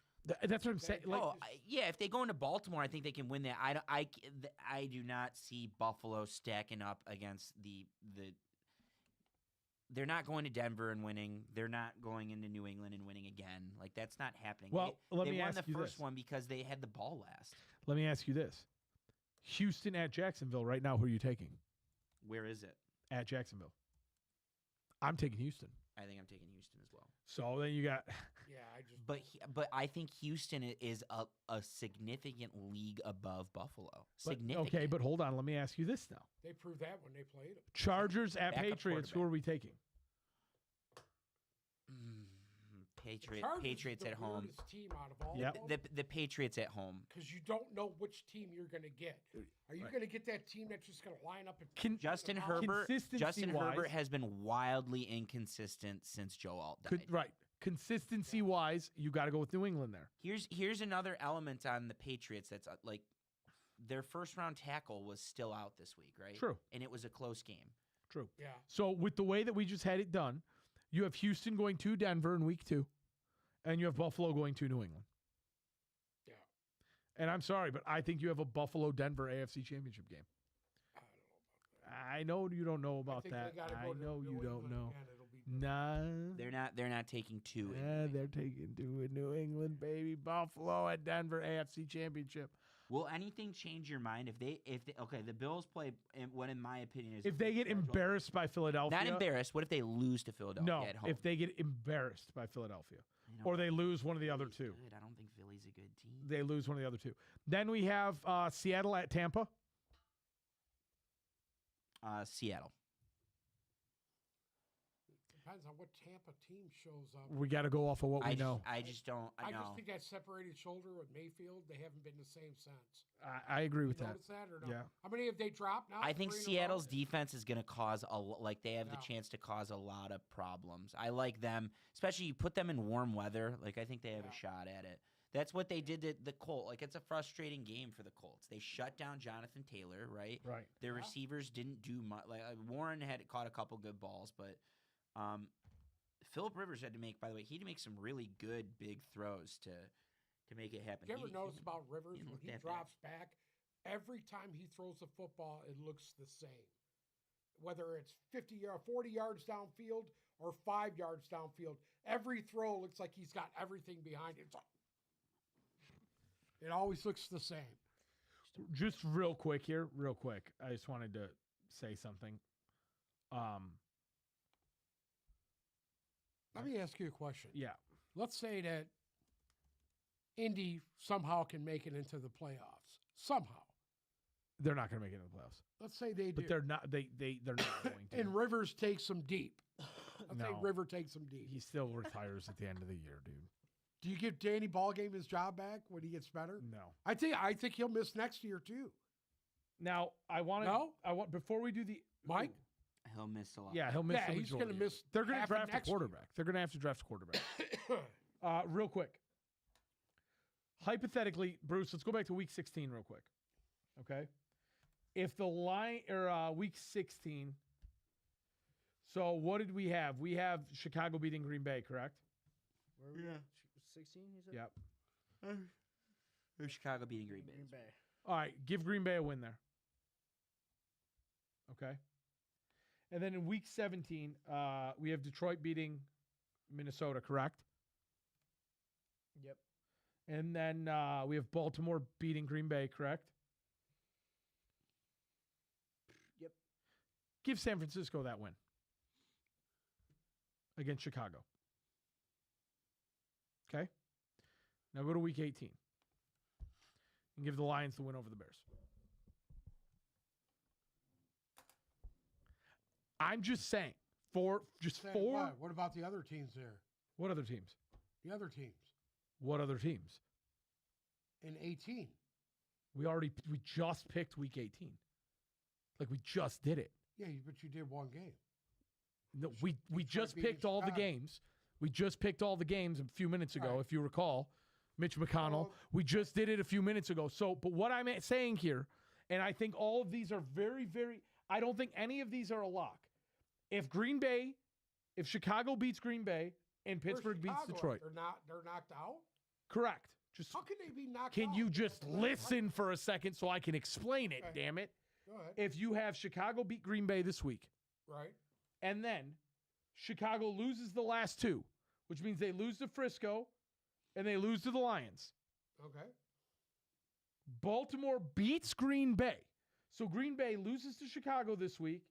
That's what I'm saying. Like, Yeah, if they go into Baltimore, I think they can win that. I do not see Buffalo stacking up against the. They're not going to Denver and winning. They're not going into New England and winning again. Like that's not happening. Well, let they me won ask the you first this. one because they had the ball last. let me ask you this: Houston at Jacksonville right now. Who are you taking Where is it? at Jacksonville? I'm taking Houston. I think I'm taking Houston as well. So then you got Yeah, I just. But I think Houston is a significant league above Buffalo. but- Significant. okay, but hold on. Let me ask you this now: They proved that when they played him. Chargers at Backup Patriots. Who quarterback. are we taking? Patriots the at home. weirdest team out of all Yep. of them. The Patriots at home. Because you don't know which team you're going to get. Are you Right. going to get that team that's just going to line up and Can- Justin Herbert. Herbert. Consistency Justin Herbert wise- has been wildly inconsistent since Joe Alt died. Right. Consistency wise, you got to go with New England there. Here's another element on the Patriots that's like their first round tackle was still out this week, right? True. And it was a close game. True. Yeah. So with the way that we just had it done, you have Houston going to Denver in Week 2, and you have Buffalo going to New England. Yeah. And I'm sorry, but I think you have a Buffalo-Denver AFC Championship game. I don't know about that. I know you don't know I about think that. they gotta I go to know New you don't England know. again. It'll be Nah. They're not taking two. in Yeah, New they're England. taking to a New England, baby. Buffalo at Denver AFC Championship. Will anything change your mind if they okay, the Bills play what in my opinion is If they get embarrassed by Philadelphia. not embarrassed, what if they lose to Philadelphia No, at home? if they get embarrassed by Philadelphia. I don't Or they think lose one of the other Philly's two. good. I don't think Philly's a good team. They lose one of the other two. Then we have Seattle at Tampa. Seattle. Depends on what Tampa team shows up. We got to go off of what we know. I just don't. I I know. just think that separated shoulder with Mayfield, they haven't been the same since. I agree You with that. notice that or no? Yeah. How many have they dropped now? I think 3 in a row? Seattle's defense is going to cause like they have the Yeah. chance to cause a lot of problems. I like them, especially you put them in warm weather. Like I think they have Yeah. a shot at it. That's what they did to the Colts. Like it's a frustrating game for the Colts. They shut down Jonathan Taylor, right? Right. Their Yeah. receivers didn't do much. Like Warren had caught a couple good balls, but Philip Rivers had to make. By the way, he had to make some really good big throws to make it happen. Did you ever He- notice he- about Rivers didn't when look he that bad. drops back? Every time he throws the football, it looks the same. Whether it's 40 yards downfield or 5 yards downfield, every throw looks like he's got everything behind it. It always looks the same. Just real quick here, real quick. I just wanted to say something. Let me ask you a question. Yeah. Let's say that Indy somehow can make it into the playoffs. Somehow. They're not going to make it in the playoffs. Let's say they do. But they're not they're not going to. And Rivers takes them deep. Let's say No. River takes them deep. He still retires at the end of the year, dude. Do you give Danny Ballgame his job back when he gets better? No. I think he'll miss next year too. Now, I want to No? before we do the Mike? He'll miss a lot. Yeah, he'll miss Yeah, the he's majority gonna of it. miss They're going to half of draft a next year. quarterback. They're going to have to draft a quarterback. Real quick. Hypothetically, Bruce, let's go back to week 16 real quick. Okay? If the line or week 16. So, what did we have? We have Chicago beating Green Bay, correct? Where were we at? 16, you said? Yep. Or Chicago beating Green Bay. Green Bay. All right, give Green Bay a win there. Okay. And then in week 17, we have Detroit beating Minnesota, correct? Yep. And then we have Baltimore beating Green Bay, correct? Yep. Give San Francisco that win against Chicago. Okay? Now go to week 18 and give the Lions the win over the Bears. I'm just saying, Saying four. What about the other teams there? What other teams? The other teams What other teams? in 18. We just picked week 18. Like we just did it. Yeah, but you did one game. No, we Detroit just beating picked all the Chicago. games. We just picked all the games a few minutes ago, Right. if you recall. Mitch McConnell. Well- We just did it a few minutes ago. So, but what I'm saying here, and I think all of these are very, very, I don't think any of these are a lock. If Chicago beats Green Bay and Where's Pittsburgh beats Chicago? Detroit, They're knocked out. correct. Just How can they be knocked out? can you just That's right. listen for a second so I can explain it? Okay. Damn it! Go ahead. If you have Chicago beat Green Bay this week, Right. and then Chicago loses the last two, which means they lose to Frisco and they lose to the Lions. Okay. Baltimore beats Green Bay. So Green Bay loses to Chicago this week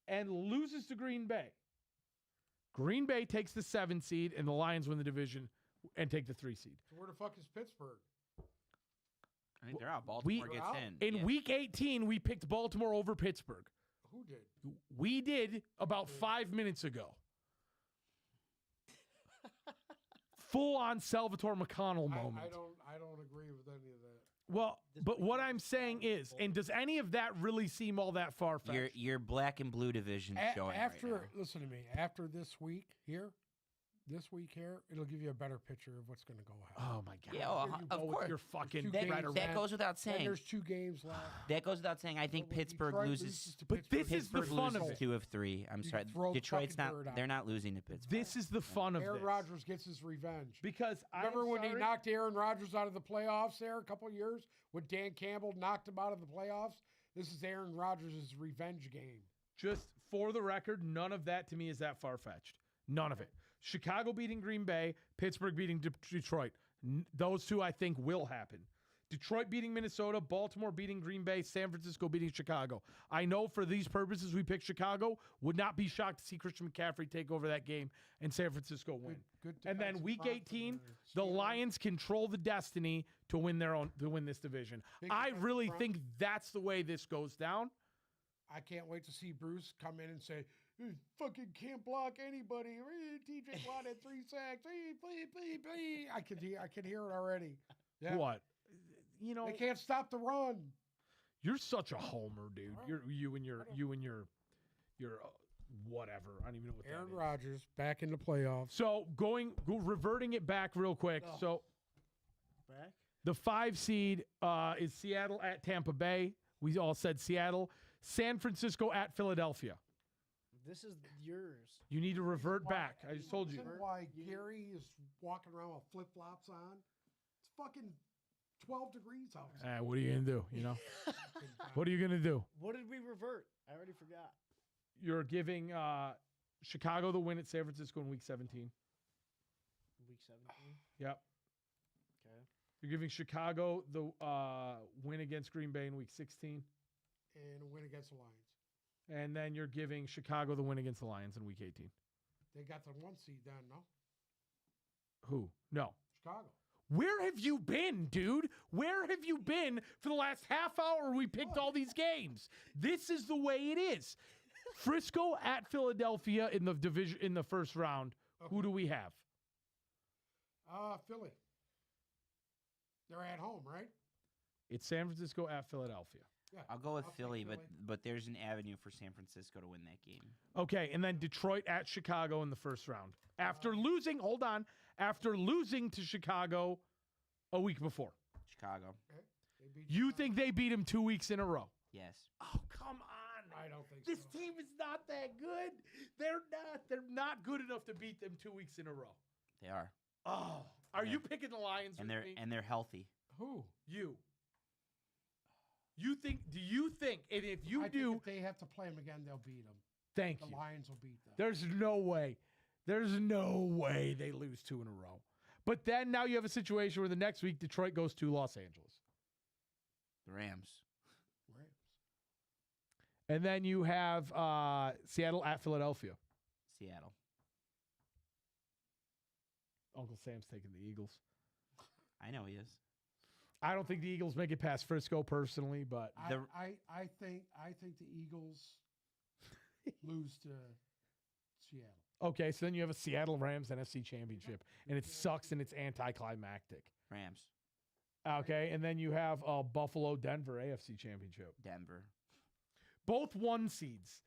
and loses to Green Bay. Green Bay takes the 7 seed and the Lions win the division and take the 3 seed. So where the fuck is Pittsburgh? I think they're out. Baltimore gets out. in. In Yeah. week 18, we picked Baltimore over Pittsburgh. Who did? We did about 5 minutes ago. Full on Salvatore McConnell moment. I don't agree with any of that. Well, but what I'm saying is, and does any of that really seem all that far fetched? Your black and blue division showing After right now. listen to me. After this week here, it'll give you a better picture of what's going to go ahead. Oh my god! Yeah, well, Here you of go with course. your fucking Two That, games rhetoric. that goes without And saying. there's 2 games left. That goes without saying. I think So when Pittsburgh Detroit loses. to But this is the Pittsburgh fun of loses it. 2 of 3. I'm You sorry. throw the Detroit's fucking not. dirt out. They're not losing to Pittsburgh. This is the fun of Aaron this. Rodgers gets his revenge. Because Remember I'm when he sorry, knocked Aaron Rodgers out of the playoffs there a couple of years? When Dan Campbell knocked him out of the playoffs? This is Aaron Rodgers' revenge game. Just for the record, none of that to me is that far fetched. None of it. Chicago beating Green Bay, Pittsburgh beating Detroit. Those two I think will happen. Detroit beating Minnesota, Baltimore beating Green Bay, San Francisco beating Chicago. I know for these purposes we picked Chicago. Would not be shocked to see Christian McCaffrey take over that game and San Francisco win. Good And then defensive week front 18, and the Steelers. Lions control the destiny to win this division. Big I defensive really front. think that's the way this goes down. I can't wait to see Bruce come in and say, "You fucking can't block anybody. TJ Watt had 3 sacks. I can hear it already. Yeah. What? You know, They can't stop the run. you're such a homer, dude. Alright. You and your whatever. I don't even know what Aaron that is. Rodgers back in the playoffs. So reverting it back real quick. No. So Back? the 5 seed is Seattle at Tampa Bay. We all said Seattle. San Francisco at Philadelphia. This is yours. You need to revert back. I just told you. Reason why Gary is walking around with flip flops on. It's fucking 12 degrees outside. What are you gonna do? You know, what are you gonna do? What did we revert? I already forgot. You're giving Chicago the win at San Francisco in Week 17. Week 17. Yep. Okay. You're giving Chicago the win against Green Bay in Week 16, And a win against the Lions. and then you're giving Chicago the win against the Lions in Week 18. They got the 1 seed then, no? Who? No. Chicago. Where have you been, dude? Where have you been for the last half hour we picked all these games? This is the way it is. Frisco at Philadelphia in the division in the first round. Who do we have? Philly. They're at home, right? It's San Francisco at Philadelphia. Yeah. I'll go with take Philly, but there's an avenue for San Francisco to win that game. Okay, and then Detroit at Chicago in the first round. After losing to Chicago a week before. Chicago. Okay. They beat You Chicago. think they beat him 2 weeks in a row? Yes. Oh, come on. I don't think This so. team is not that good. They're not good enough to beat them 2 weeks in a row. They are. Oh. Are Yeah. you picking the Lions And with they're me? healthy. Who? You. Do you think, and if you I think do, if they have to play them again, they'll beat them. Thank The you. Lions will beat them. There's no way. There's no way they lose 2 in a row. But then now you have a situation where the next week Detroit goes to Los Angeles. The Rams. Rams. And then you have Seattle at Philadelphia. Seattle. Uncle Sam's taking the Eagles. I know he is. I don't think the Eagles make it past Frisco personally, but I think the Eagles lose to Seattle. okay, so then you have a Seattle Rams NFC championship, and it sucks and it's anticlimactic. Rams. Okay, and then you have Buffalo Denver AFC championship. Denver. Both 1 seeds.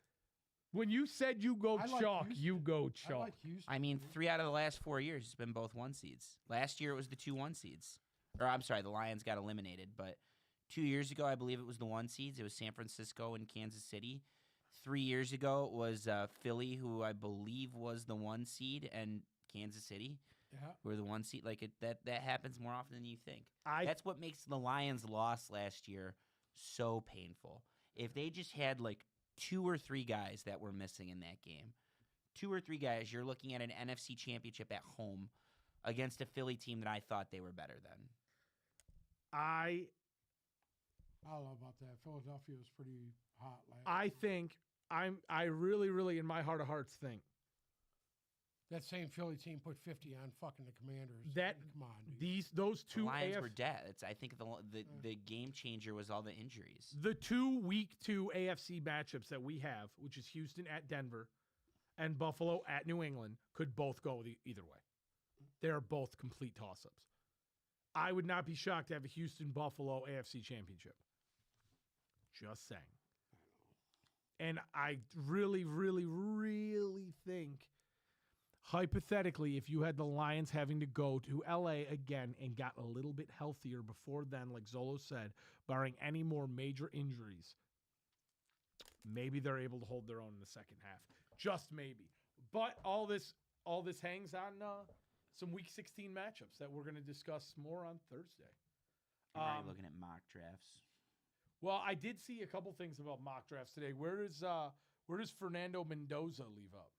When you said you go I like chalk, Houston. you go I chalk. like Houston. I mean, 3 out of the last 4 years it's been both 1 seeds. Last year it was the 2 1 seeds. Or I'm sorry, the Lions got eliminated, but 2 years ago I believe it was the 1 seeds. It was San Francisco and Kansas City. 3 years ago it was Philly, who I believe was the 1 seed, and Kansas City Yeah. were the 1 seed. Like that happens more often than you think. I That's what makes the Lions' loss last year so painful. If they just had like 2 or 3 guys that were missing in that game, 2 or 3 guys, you're looking at an NFC championship at home against a Philly team that I thought they were better than. I I don't know about that. Philadelphia was pretty hot last I year. think I really in my heart of hearts think That same Philly team put 50 on fucking the Commanders. that Come on, dude. those The 2 Lions AFC were dead. I think the game changer was all the injuries. the 2 week 2 AFC matchups that we have, which is Houston at Denver and Buffalo at New England, could both go either way. They're both complete toss-ups. I would not be shocked to have a Houston Buffalo AFC championship. Just saying. And I really think, hypothetically, if you had the Lions having to go to LA again and got a little bit healthier before then, like Zolo said, barring any more major injuries, maybe they're able to hold their own in the second half. Just maybe. But all this hangs on some Week 16 matchups that we're going to discuss more on Thursday. I'm already looking at mock drafts. Well, I did see a couple things about mock drafts today. Where does Fernando Mendoza leave up?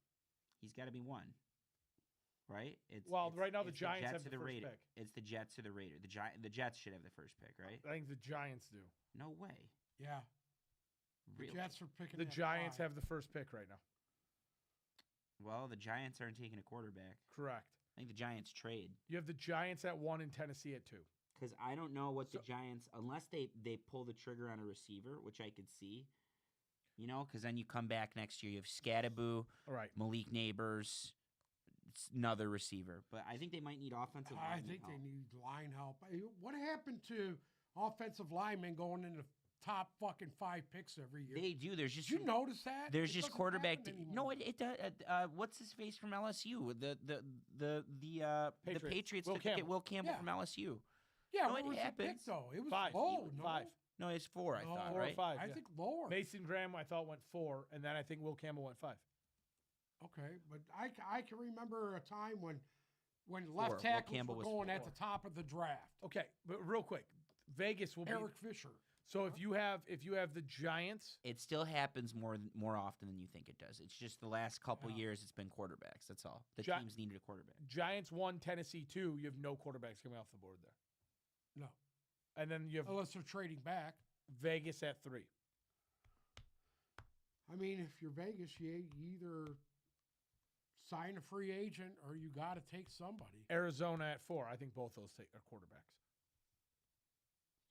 He's got to be 1, right? Right now the it's Giants Jets have or the first Raider. pick. It's the Jets or the Raider. The Jets should have the first pick, right? I think the Giants do. No way. Yeah. The Really? Jets are picking The at Giants 5. have the first pick right now. Well, the Giants aren't taking a quarterback. Correct. I think the Giants trade. You have the Giants at 1 and Tennessee at 2. Because I don't know what So- the Giants, unless they pull the trigger on a receiver, which I could see, because then you come back next year, you have Scattaboo, All right. Malik Neighbors, another receiver. But I think they might need offensive I lineman think they help. need line help. What happened to offensive linemen going in the top fucking 5 picks every year? They do. There's Did just you notice that? there's It just doesn't quarterback. happen No, anymore. it does. What's his face from LSU? The Patriots. Patriots Will took to get Campbell. Will Campbell Yeah. from LSU. Yeah, No, what it was the happens. pick though? It was 5. low. No? 5. No, it's 4. I No, thought 4 or right. 5. I yeah. think lower. Mason Graham, I thought, went 4, and then I think Will Campbell went 5. Okay, but I can remember a time when Will left tackles Campbell were was going at 4. the top of the draft. Okay, but real quick, Vegas will be. Eric Fisher. So if you have the Giants, It still happens more often than you think it does. It's just the last couple Yeah. years it's been quarterbacks. That's all. The Gi- teams needed a quarterback. Giants 1, Tennessee 2, you have no quarterbacks coming off the board there. No, And then you have unless they're trading back. Vegas at 3. I mean, if you're Vegas, you either sign a free agent or you got to take somebody. Arizona at 4. I think both those are quarterbacks.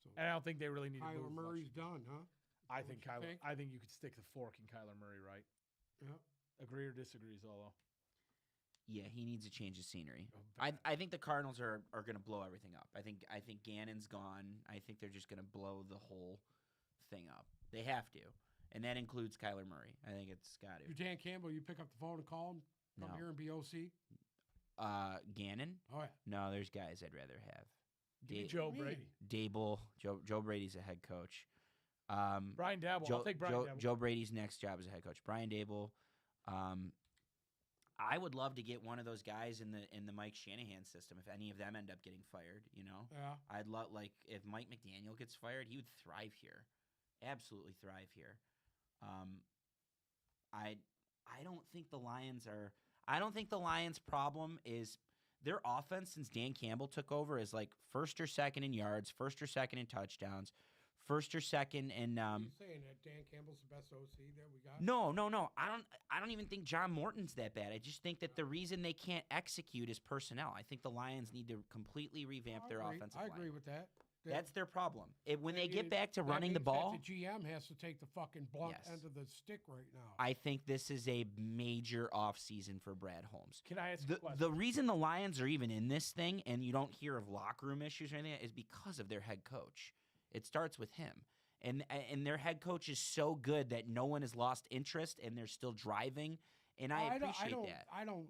So And I don't think they really need to Kyler move much. Murray's done, huh? I What think you Kyler. think? I think you could stick the fork in Kyler Murray, right? Yeah. Agree or disagree, Zolo? Yeah, he needs a change of scenery. Oh, I think the Cardinals are going to blow everything up. I think Gannon's gone. I think they're just going to blow the whole thing up. They have to, and that includes Kyler Murray. I think it's got You to. Dan Campbell, you pick up the phone and call him, come No. here and be OC. Gannon? Oh yeah. No, there's guys I'd rather have. Give me Da- Joe What do you Brady. Dable. Joe Brady's a head coach. Brian Dabble. I'll take Brian Dabble. Joe Brady's next job as a head coach. Brian Dable. I would love to get one of those guys in the Mike Shanahan system. If any of them end up getting fired, Yeah. I'd love if Mike McDaniel gets fired, he would thrive here, absolutely thrive here. I don't think the Lions are. I don't think the Lions' problem is their offense since Dan Campbell took over is like first or second in yards, first or second in touchdowns, first or second in. Are you saying that Dan Campbell's the best OC that we got? No. I don't even think John Morton's that bad. I just think that the reason they can't execute is personnel. I think the Lions need to completely revamp their offensive line. I agree with that. That's their problem. When they get mean, back to that running the means that ball, the GM has to take the fucking blunt Yes. end of the stick right now. I think this is a major offseason for Brad Holmes. Can I ask you a The, question? the reason the Lions are even in this thing and you don't hear of locker room issues or anything is because of their head coach. It starts with him. And their head coach is so good that no one has lost interest and they're still driving. And I appreciate that. I don't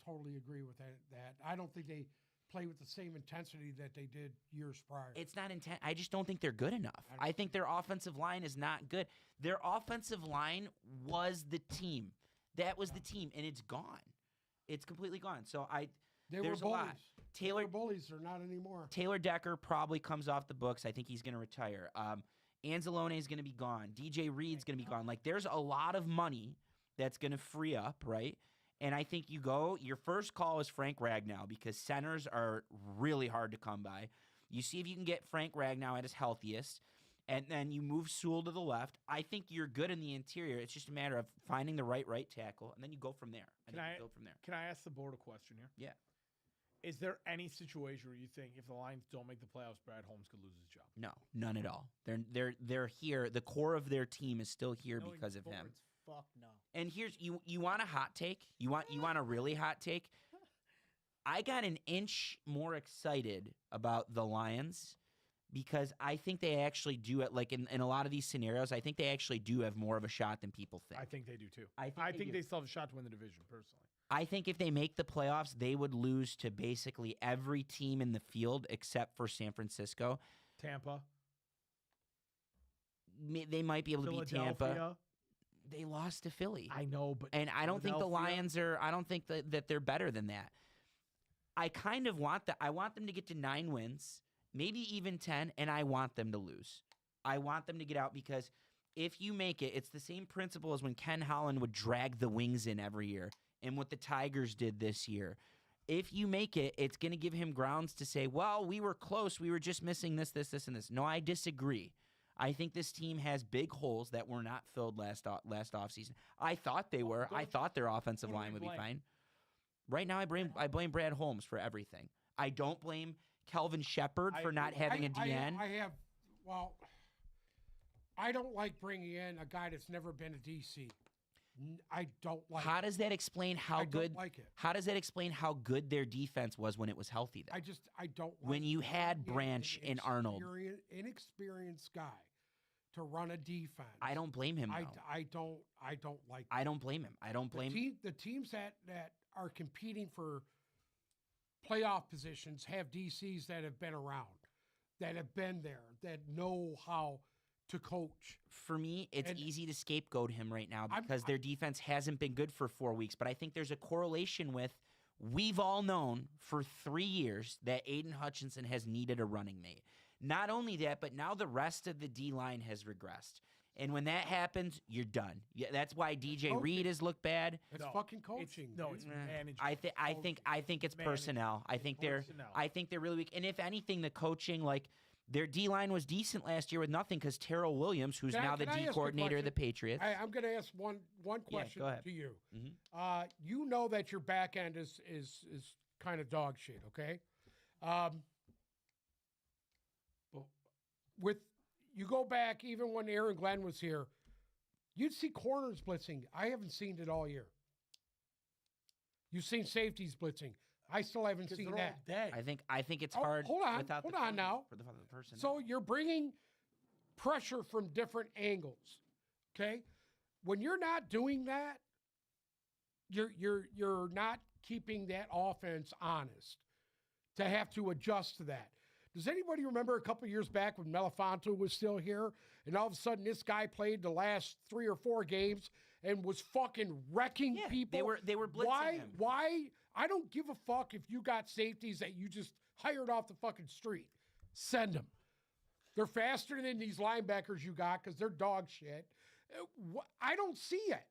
totally agree with that. I don't think they play with the same intensity that they did years prior. It's not intent. I just don't think they're good enough. I think their offensive line is not good. Their offensive line was the team. That was the team, and it's gone. It's completely gone. So They there's were a bullies. lot. They were bullies. They're not anymore. Taylor Decker probably comes off the books. I think he's going to retire. Anzalone is going to be gone. DJ Reed's going to be gone. Like, there's a lot of money that's going to free up, right? And I think your first call is Frank Ragnow because centers are really hard to come by. You see if you can get Frank Ragnow at his healthiest, and then you move Sewell to the left. I think you're good in the interior. It's just a matter of finding the right tackle, and then you go from there. Can I ask the board a question here? Yeah. Is there any situation where you think if the Lions don't make the playoffs, Brad Holmes could lose his job? No, none at all. They're here. The core of their team is still here Going because of him. forwards, fuck no. And here's you want a hot take? You want a really hot take? I got an inch more excited about the Lions because I think they actually do it. Like in a lot of these scenarios, I think they actually do have more of a shot than people think. I think they do too. I think they still have a shot to win the division, personally. I think if they make the playoffs, they would lose to basically every team in the field except for San Francisco. Tampa. They might be able to beat Tampa. Philadelphia. They lost to Philly. I know, but And I don't think the Philadelphia- Lions are. I don't think that they're better than that. I kind of want that. I want them to get to 9 wins, maybe even 10, and I want them to lose. I want them to get out because if you make it, it's the same principle as when Ken Holland would drag the Wings in every year, and what the Tigers did this year. If you make it, it's going to give him grounds to say, "Well, we were close. We were just missing this, and this." No, I disagree. I think this team has big holes that were not filled last offseason. I thought they were. I thought their offensive who do we line would be blame? fine. Right now, I blame Brad Holmes for everything. I don't blame Kelvin Shepard for not having a DN. I don't like bringing in a guy that's never been a DC. I don't like How it. does that explain how I good? don't like it. How does that explain how good their defense was when it was healthy? Then? I don't like When you had bringing in Branch an and Arnold. inexperienced guy to run a defense. I don't blame him. I, though. I don't like I don't blame him. I don't blame. the teams that are competing for playoff positions have DCs that have been around, that have been there, that know how to coach. For me, it's And- easy to scapegoat him right now I'm- because their defense hasn't been good for 4 weeks. But I think there's a correlation with we've all known for 3 years that Aiden Hutchinson has needed a running mate. Not only that, but now the rest of the D line has regressed. And when that happens, you're done. Yeah, that's why DJ Coaching. Reed has looked bad. It's No, fucking It's, coaching. no, dude. it's Eh, management. I think it's Management. personnel. I It's think personnel. they're really weak. And if anything, the coaching, like their D line was decent last year with nothing because Terrell Williams, who's Can I- now the can I D ask a coordinator of the question? Patriots. I'm going to ask one question go ahead. to you. Mhm. You know that your back end is kind of dog shit, okay? But with you go back even when Aaron Glenn was here, you'd see corners blitzing. I haven't seen it all year. You've seen safeties blitzing. I still haven't 'Cause seen they're all that. dead. I think it's Oh, hard. hold on, without hold the on now. for the person. So you're bringing pressure from different angles. Okay, when you're not doing that, you're not keeping that offense honest. To have to adjust to that. Does anybody remember a couple years back when Melifonte was still here, and all of a sudden this guy played the last 3 or 4 games and was fucking wrecking Yeah, people? they were blitzing him. Why? I don't give a fuck if you got safeties that you just hired off the fucking street. Send them. They're faster than these linebackers you got because they're dog shit. I don't see it.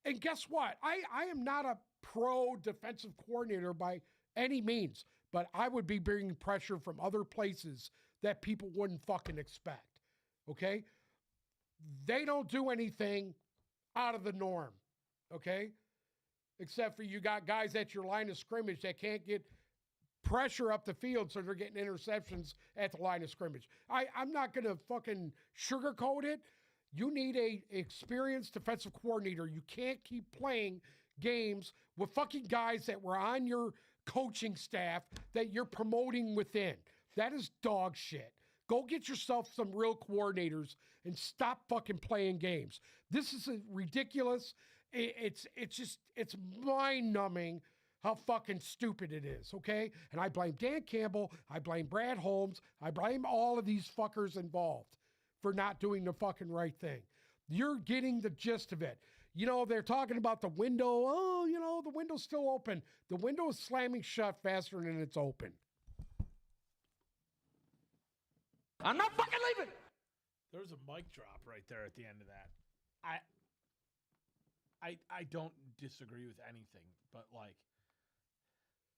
And guess what? I am not a pro defensive coordinator by any means, but I would be bringing pressure from other places that people wouldn't fucking expect. Okay? They don't do anything out of the norm. Okay? Except for you got guys at your line of scrimmage that can't get pressure up the field, so they're getting interceptions at the line of scrimmage. I'm not going to fucking sugarcoat it. You need a experienced defensive coordinator. You can't keep playing games with fucking guys that were on your coaching staff that you're promoting within. That is dog shit. Go get yourself some real coordinators and stop fucking playing games. This is ridiculous. It's mind-numbing how fucking stupid it is, okay? And I blame Dan Campbell. I blame Brad Holmes. I blame all of these fuckers involved for not doing the fucking right thing. You're getting the gist of it. You know, they're talking about the window. Oh, you know, the window's still open. The window is slamming shut faster than it's open. I'm not fucking leaving. There was a mic drop right there at the end of that. I don't disagree with anything, but like,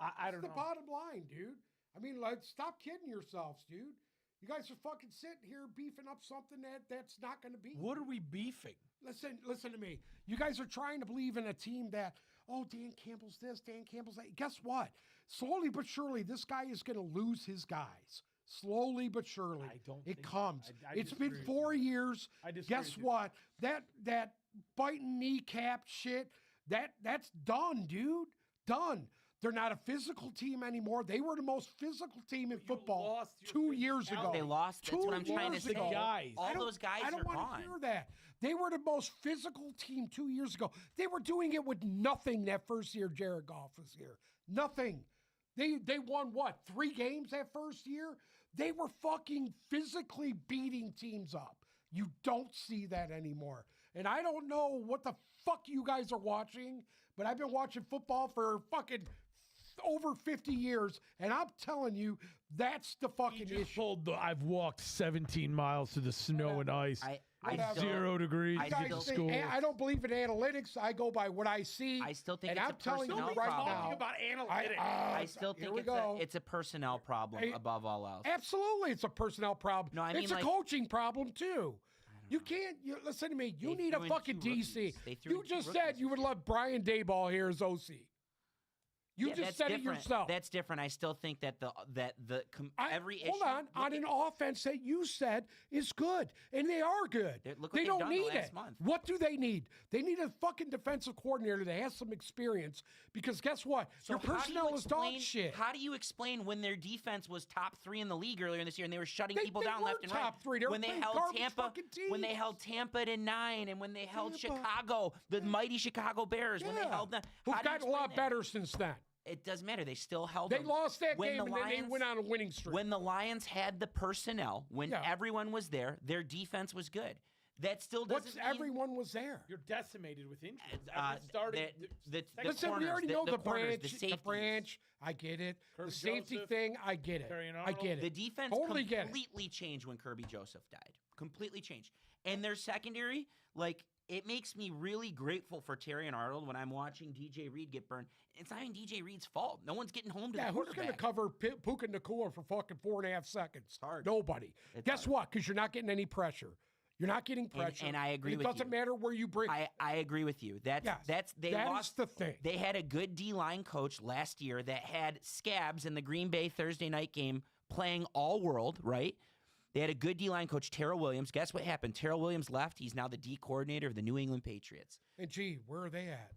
I don't know. That's the bottom line, dude. I mean, like, stop kidding yourselves, dude. You guys are fucking sitting here beefing up something that's not going to be. What are we beefing? Listen to me. You guys are trying to believe in a team that, oh, Dan Campbell's this, Dan Campbell's that. Guess what? Slowly but surely, this guy is going to lose his guys. Slowly but surely. I don't It think so. comes. I It's disagree been with 4 you. years. I disagree Guess with you. what? That biting kneecap shit, that's done, dude. Done. They're not a physical team anymore. They were the most physical team in You football lost your 2 years ago. They lost. That's what I'm trying to 2 say. years ago. Guys. All those guys I don't are want gone. to hear that. They were the most physical team 2 years ago. They were doing it with nothing that first year Jared Goff was here. Nothing. They won what? 3 games that first year? They were fucking physically beating teams up. You don't see that anymore. And I don't know what the fuck you guys are watching, but I've been watching football for fucking over 50 years, and I'm telling you, that's the fucking He just issue. pulled the, I've walked 17 miles to the snow and ice. I Whatever. still, 0 degrees. I You guys still say, school. I don't believe in analytics. I go by what I see. I still think and it's I'm a telling you personnel right problem. now. about analytics. I still here think we go. it's a personnel problem Hey, above all else. Absolutely, it's a personnel problem. No, I mean, it's a like- coaching problem too. You know. can't. Listen to me. You They need a threw in fucking 2 DC. rookies. They threw You in 2 just rookies said you this would year. love Brian Dayball here as OC. You Yeah, just that's said it different. yourself. That's different. I still think that every issue. Hold on an offense that you said is good, and they are good. Look what They they've don't done the need last it. month. What do they need? They need a fucking defensive coordinator that has some experience. Because guess what? So Your how do you personnel is dog explain- shit. How do you explain when their defense was top 3 in the league earlier in this year and they were shutting They- people they down were left and top right? 3. They were When they playing held garbage Tampa, fucking when they teams. held Tampa to 9, and when they held Tampa. Chicago, the mighty Chicago Bears, when they held them, Who've how do you gotten a lot explain that? better since then. It doesn't matter. They still held They them. lost that When game the and then they Lions- went on a winning streak. When the Lions had the personnel, when Yeah. everyone was there, their defense was good. That still doesn't What's mean everyone was there? You're decimated with injuries. the Listen, we corners, already know the corners, branch. the safeties. branch, I get it. Kirby the safety Joseph, thing, I get it. Terrion I get Arnold. The it. defense Totally get it. completely changed when Kirby Joseph died. Completely changed. And their secondary, like, it makes me really grateful for Terry and Arnold when I'm watching DJ Reed get burned. It's not even DJ Reed's fault. No one's getting home to Yeah, the who's quarterback. going to cover Puka Nakua for fucking 4.5 seconds? hard. Nobody. It's Guess hard. what? Because you're not getting any pressure. You're not getting pressure. and I agree It with doesn't you. matter where you bring. I agree with you. They That is lost the thing. They had a good D-line coach last year that had scabs in the Green Bay Thursday night game playing all world, right? They had a good D-line coach, Terrell Williams. Guess what happened? Terrell Williams left. He's now the D coordinator of the New England Patriots. And gee, where are they at?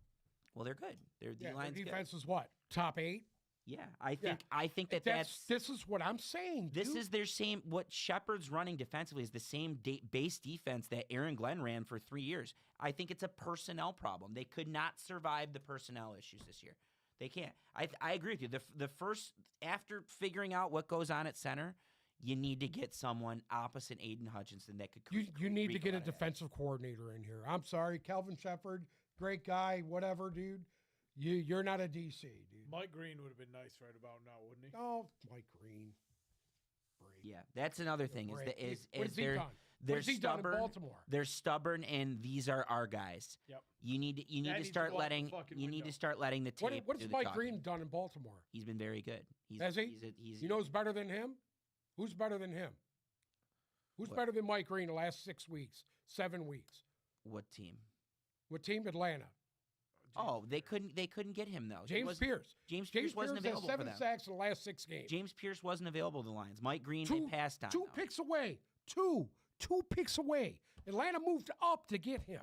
Well, they're good. Their Yeah, their D-line's good. defense is what? Top 8? Yeah, I think that's This is what I'm saying. this dude. is their same. What Shepard's running defensively is the same base defense that Aaron Glenn ran for 3 years. I think it's a personnel problem. They could not survive the personnel issues this year. They can't. I agree with you. The first, after figuring out what goes on at center, you need to get someone opposite Aiden Hutchinson that could. You need to wreak get a lot of havoc. defensive coordinator in here. I'm sorry, Calvin Shepard, great guy, whatever, dude. You're not a DC, dude. Mike Green would have been nice right about now, wouldn't he? Oh, Mike Green. Brady. Yeah, that's another thing. Is Brady. that is What has he they're done? What they're has he done in stubborn. Baltimore? They're stubborn, and these are our guys. Yep. You need That to needs to start go out the letting fucking you need window. to start letting the tape. What do has the Mike talking. Green done in Baltimore? He's been very good. Has he? He's You know who's better than him? Who's better than him? Who's What? better than Mike Green the last 6 weeks, 7 weeks? what team? What team? Atlanta. Oh, they couldn't get him though. He James was- Pierce. James James Pierce wasn't Pierce has available for 7 them. sacks in the last 6 games. James Pierce wasn't available to the Lions. Mike Green they passed on. Two though. picks away. Two picks away. Atlanta moved up to get him.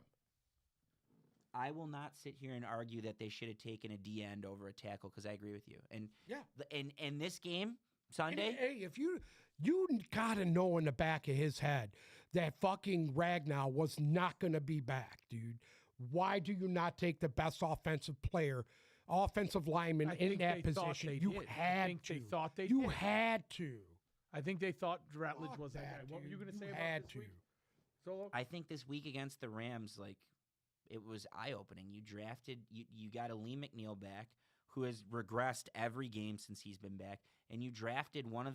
I will not sit here and argue that they should have taken a D end over a tackle because I agree with you. And Yeah. and this game And, Sunday, hey, if you gotta know in the back of his head that fucking Ragnow was not gonna be back, dude. Why do you not take the best offensive lineman I in think that they thought position? they You did. I had think to. they thought they you did. had to. I think they thought Ratledge Fuck was that guy. that, What were you dude. going to say You about had this to. week? Solo? I think this week against the Rams, like it was eye opening. You got Aleem McNeil back, who has regressed every game since he's been back, and you drafted one of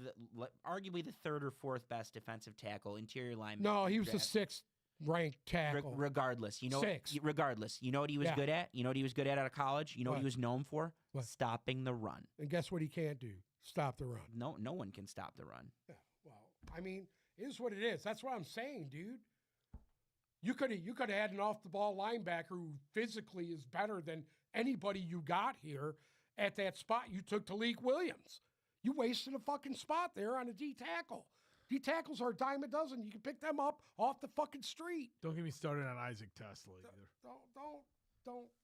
arguably the third or fourth best defensive tackle, interior lineman. No, he you was the drafted. 6th ranked tackle. Regardless, Six. Regardless, you know what he was Yeah. good at. You know what he was good at out of college. You know what he What? was known for? What? Stopping the run. And guess what he can't do? Stop the run. No one can stop the run. Yeah, well, I mean, it is what it is. That's what I'm saying, dude. You could have had an off the ball linebacker who physically is better than anybody you got here at that spot. You took Talik Williams. You wasted a fucking spot there on a D tackle. D tackles are a dime a dozen. You can pick them up off the fucking street. Don't get me started on Isaac Tesla either. Don't.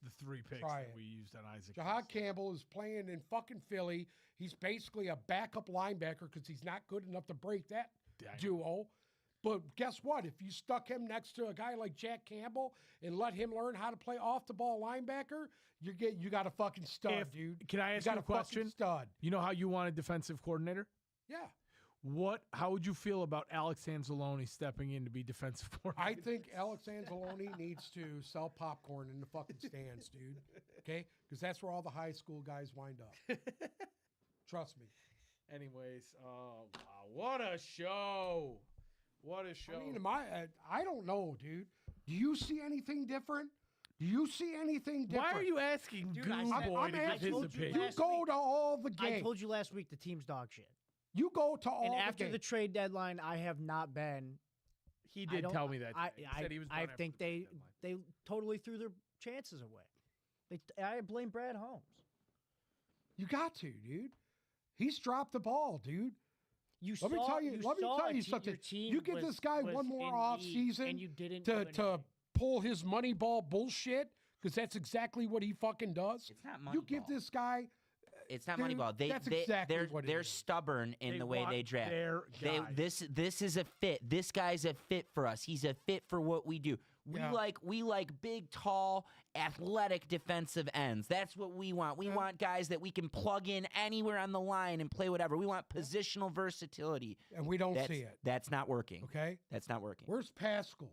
The 3 picks Try that it. we used on Isaac Jahad Tesla. Campbell is playing in fucking Philly. He's basically a backup linebacker because he's not good enough to break that Yeah, I know. duo. But guess what? If you stuck him next to a guy like Jack Campbell and let him learn how to play off the ball linebacker, you got a fucking stud, dude. Can I ask got you a fucking question? Stud. You know how you wanted defensive coordinator? Yeah. How would you feel about Alex Anzalone stepping in to be defensive coordinator? I think Alex Anzalone needs to sell popcorn in the fucking stands, dude. Okay? Because that's where all the high school guys wind up. Trust me. Anyways, oh wow, what a show! What a show! I mean, I don't know, dude. Do you see anything different? Do you see anything different? Why are you asking Dude, I Goon said- Boy I'm to give asking his told you opinion? You last go week- to all the I games. told you last week the team's dog shit. You go to all And the after games. the trade deadline, I have not been. He I did don't- tell me that. I today. He said he was. I done after think the trade they deadline. totally threw their chances away. I blame Brad Holmes. You got to, dude. He's dropped the ball, dude. You Let me saw, tell you- you let me saw tell a you te- something. your team You give was- this guy was one more in off need, season and you didn't do to anything. pull his money ball bullshit, because that's exactly what he fucking does. It's not money. You give this guy. It's not Dude, Moneyball. that's exactly what it they're is. stubborn in They the way want they draft. their They guy. this is a fit. This guy's a fit for us. He's a fit for what we do. Yeah. We like big, tall, athletic defensive ends. That's what we want. We want guys that we can plug in anywhere on the line and play whatever. We want positional versatility. And we don't That's, see it. that's not working. Okay? That's not working. Where's Pascal?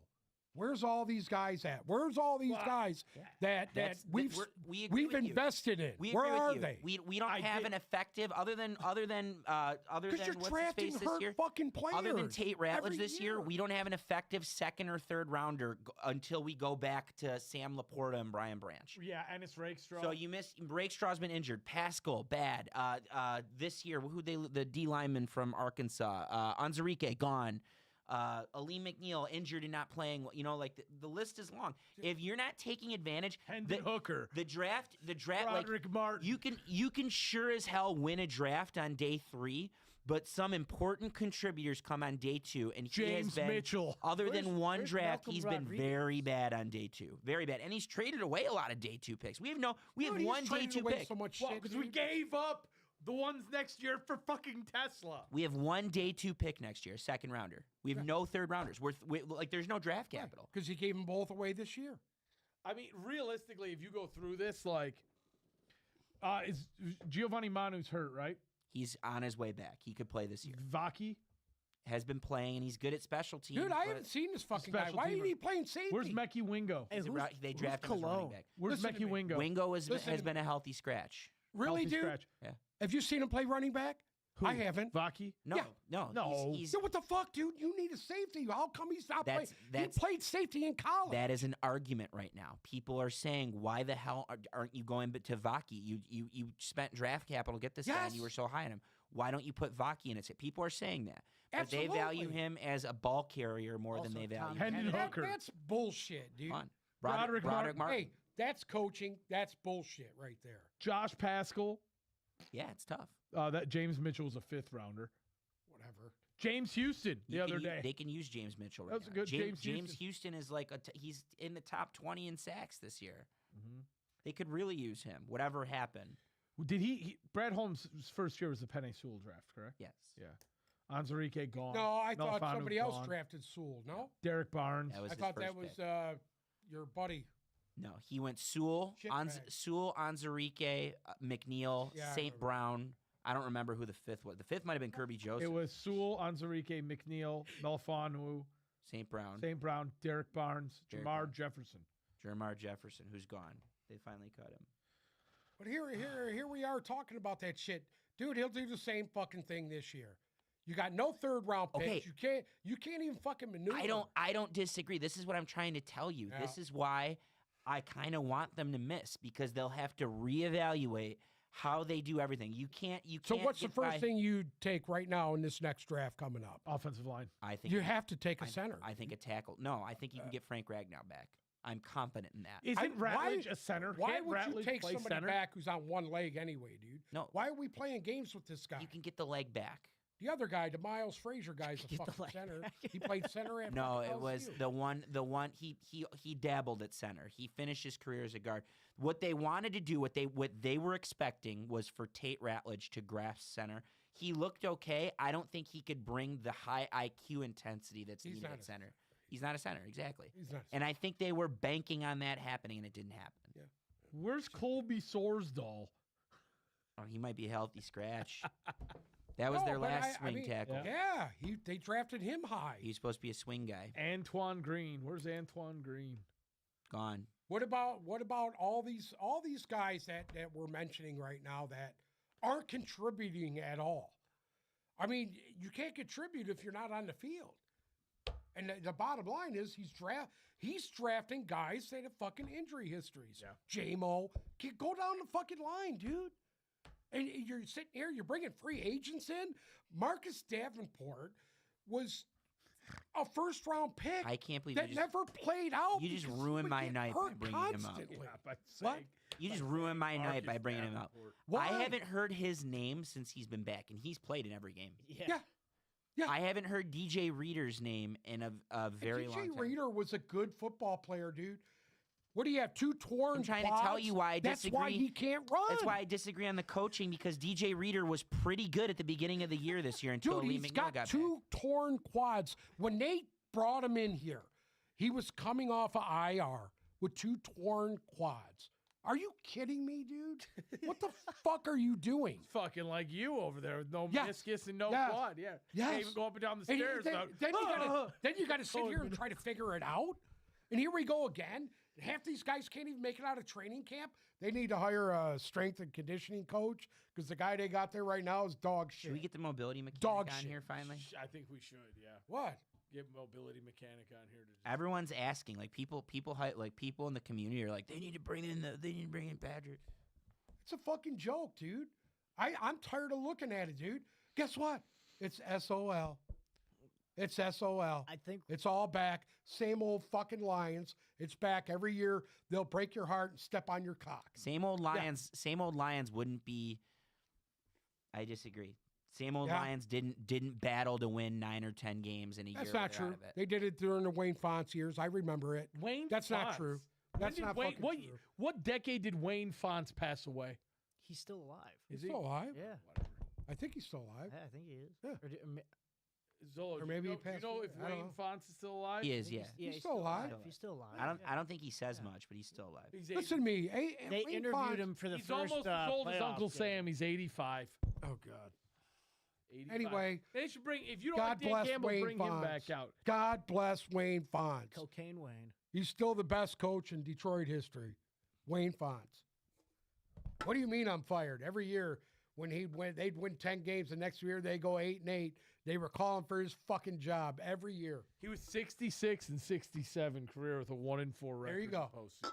Where's all these guys at? Where's all these guys that That's- we've we agree we've with you. invested in? We Where agree with are you. they? We don't have an effective other than Because you're what's his drafting face this hurt year. fucking players. Other than Tate Ratledge every this year, we don't have an effective second or third rounder until we go back to Sam Laporta and Brian Branch. Yeah, and it's Rakestraw. So you missed. Rakestraw's been injured. Pascal bad. This year, the D lineman from Arkansas, Anzarike gone. Aleem McNeil injured and not playing. You know, like the list is long. If you're not taking advantage, Hendon Hooker, the draft, like Roderick Martin. you can sure as hell win a draft on day 3, but some important contributors come on day 2, and he has James been, Mitchell. Other than one where's draft, Malcolm he's been Rodriguez? very bad on day 2, very bad, and he's traded away a lot of day 2 picks. We have Dude, he's one day traded 2 away pick. so much Well, shit. because we dude. gave up the ones next year for fucking Tesla. We have one day 2 pick next year, second rounder. We have no third rounders. Like there's no draft capital. Because he gave them both away this year. I mean, realistically, if you go through this, like, is Giovanni Manu's hurt, right? He's on his way back. He could play this year. Vaki, Has been playing, and he's good at special teams. Dude, I but haven't seen this fucking guy. Special Why teamer. ain't he playing safety? where's Mekhi Wingo? Hey, he's a who's- they who's drafted him as a running Cologne? back. Where's Listen to Mekhi me. Wingo? Wingo Listen has to been me. a healthy scratch. Really, Healthy dude? scratch. Yeah. Have you seen him play running back? Who? I haven't. Vaki? No, Yeah. no, No. He's, So what the fuck, dude? You need a safety. How come he's not playing? He played safety in college. that is an argument right now. People are saying, why the hell aren't you going to Vaki? You spent draft capital to get this guy, and you were so high on him. Why don't you put Vaki in it? People are saying that. But they value Absolutely. him as a ball carrier more than Also, they value Tom him. Hendon Kennedy. Hooker. That's bullshit, dude. Come on. Broderick Broderick Martin. Hey, that's coaching. That's bullshit right there. Josh Pascal. Yeah, it's tough. That James Mitchell was a 5th rounder. Whatever. James Houston the You other can day. They can use James Mitchell right That's a now. good James James Houston is like he's in the top 20 in sacks this year. Mhm. They could really use him. Whatever happened. Did Brad Holmes' first year was the Penny Sewell draft, correct? Yes. Yeah. Anzarike gone. No, I thought Melifonwu somebody else gone. drafted Sewell. No, Derek Barnes. That was I his thought first that was pick. your buddy. No, he went Sewell, Shitbag. Sewell, Anzarike, McNeil, Yeah, I St. remember. Brown. I don't remember who the 5th was. The 5th might have been Kirby Joseph. It was Sewell, Anzarike, McNeil, Melifonwu, St. Brown, St. Brown, Derek Barnes, Derek Jamar Barnes. Jefferson. Jermar Jefferson, who's gone. They finally cut him. But here we are talking about that shit, dude. He'll do the same fucking thing this year. You got no 3rd round picks. Okay. You can't even fucking maneuver. I don't disagree. This is what I'm trying to tell you. Yeah. This is why I kind of want them to miss, because they'll have to reevaluate how they do everything. You can't. So what's the get first by- thing you take right now in this next draft coming up? Offensive line. I think You have to take a center. I think a tackle. No, I think you can get Frank Ragnow back. I'm confident in that. Isn't why- Ratledge a center? Why Can't would you Ratledge take play somebody center? back who's on one leg anyway, dude? No. Why are we playing games with this guy? You can get the leg back. The other guy, the Miles Frazier guy's a Get the fucking leg center. back. He played center at No, fucking it was LSU. the one he dabbled at center. He finished his career as a guard. What they wanted to do, what they were expecting was for Tate Ratledge to grasp center. He looked okay. I don't think he could bring the high IQ intensity that's He's needed not at a center. He's not a center, exactly. He's not. And I think they were banking on that happening, and it didn't happen. Where's Colby Sorsdahl? Oh, he might be a healthy scratch. That was No, their but last I swing mean, tackle. Yeah, they drafted him high. He's supposed to be a swing guy. Antoine Green. Where's Antoine Green? Gone. What about all these guys that we're mentioning right now that aren't contributing at all? I mean, you can't contribute if you're not on the field. And the bottom line is he's drafting guys that have fucking injury histories. Yeah. J-Mo, go down the fucking line, dude. And you're sitting here, you're bringing free agents in. Marcus Davenport was a first-round pick I can't believe that you just, never played out. you just because he ruined would my get night by hurt bringing him up. constantly. by What? saying- you just by ruined saying my night by Marcus bringing him up. Davenport. Why? I haven't heard his name since he's been back, and he's played in every game. Yeah. Yeah. I haven't heard DJ Reader's name in a very long DJ time. Reader was a good football player, dude. What do you have? 2 torn I'm trying to tell quads? you why I That's why disagree. he can't run. That's why I disagree on the coaching, because DJ Reader was pretty good at the beginning of the year this year until Dude, Lee he's McNeil got got 2 torn quads. When they brought him in here, he was coming off of IR with 2 torn quads. Are you kidding me, dude? What the fuck are you doing? Fucking like you over there with no Yes. meniscus and no Yes. quad. Yeah. Yes. Can't even go up and down the And stairs. then, without- then you got to sit here and try to figure it out. And here we go again. Half these guys can't even make it out of training camp. They need to hire a strength and conditioning coach because the guy they got there right now is dog shit. Should we get the mobility mechanic Dog on shit. here finally? I think we should, yeah. What? Get mobility mechanic on here to just Everyone's asking, like people in the community are like, they need to bring in Patrick. It's a fucking joke, dude. I'm tired of looking at it, dude. Guess what? It's SOL. It's SOL. I think It's all back. Same old fucking Lions. It's back every year. They'll break your heart and step on your cock. Same old Lions wouldn't be. I disagree. Same old Yeah. Lions didn't battle to win 9 or 10 games in a That's year. not They're true. out of it. They did it during the Wayne Fonts years. I remember it. Wayne That's not Fonts. true. When That's did not Wayne, fucking true. what decade did Wayne Fonts pass away? he's still alive. He's still alive. Yeah, Whatever. I think he's still alive. I think he is. Yeah. Or Zolo, Or maybe he do you passed know away. if I don't Wayne know. Fonts is still alive? He is, yeah. He's still alive. He's still alive. I don't think he says much, but he's still alive. He's Listen to me. Hey, They Wayne interviewed Fonts- him for the He's first almost as old as playoff Uncle game. Sam. He's 85. Oh God. 85. Anyway, They should bring, if you don't God like Dan bless Campbell, Wayne bring him Fonts. back out. God bless Wayne Fonts. Cocaine Wayne. He's still the best coach in Detroit history. Wayne Fonts. What do you mean I'm fired? Every year when they'd win 10 games. The next year they go 8-8. They were calling for his fucking job every year. He was 66 and 67 career with a 1-4 record. There you go. in postseason.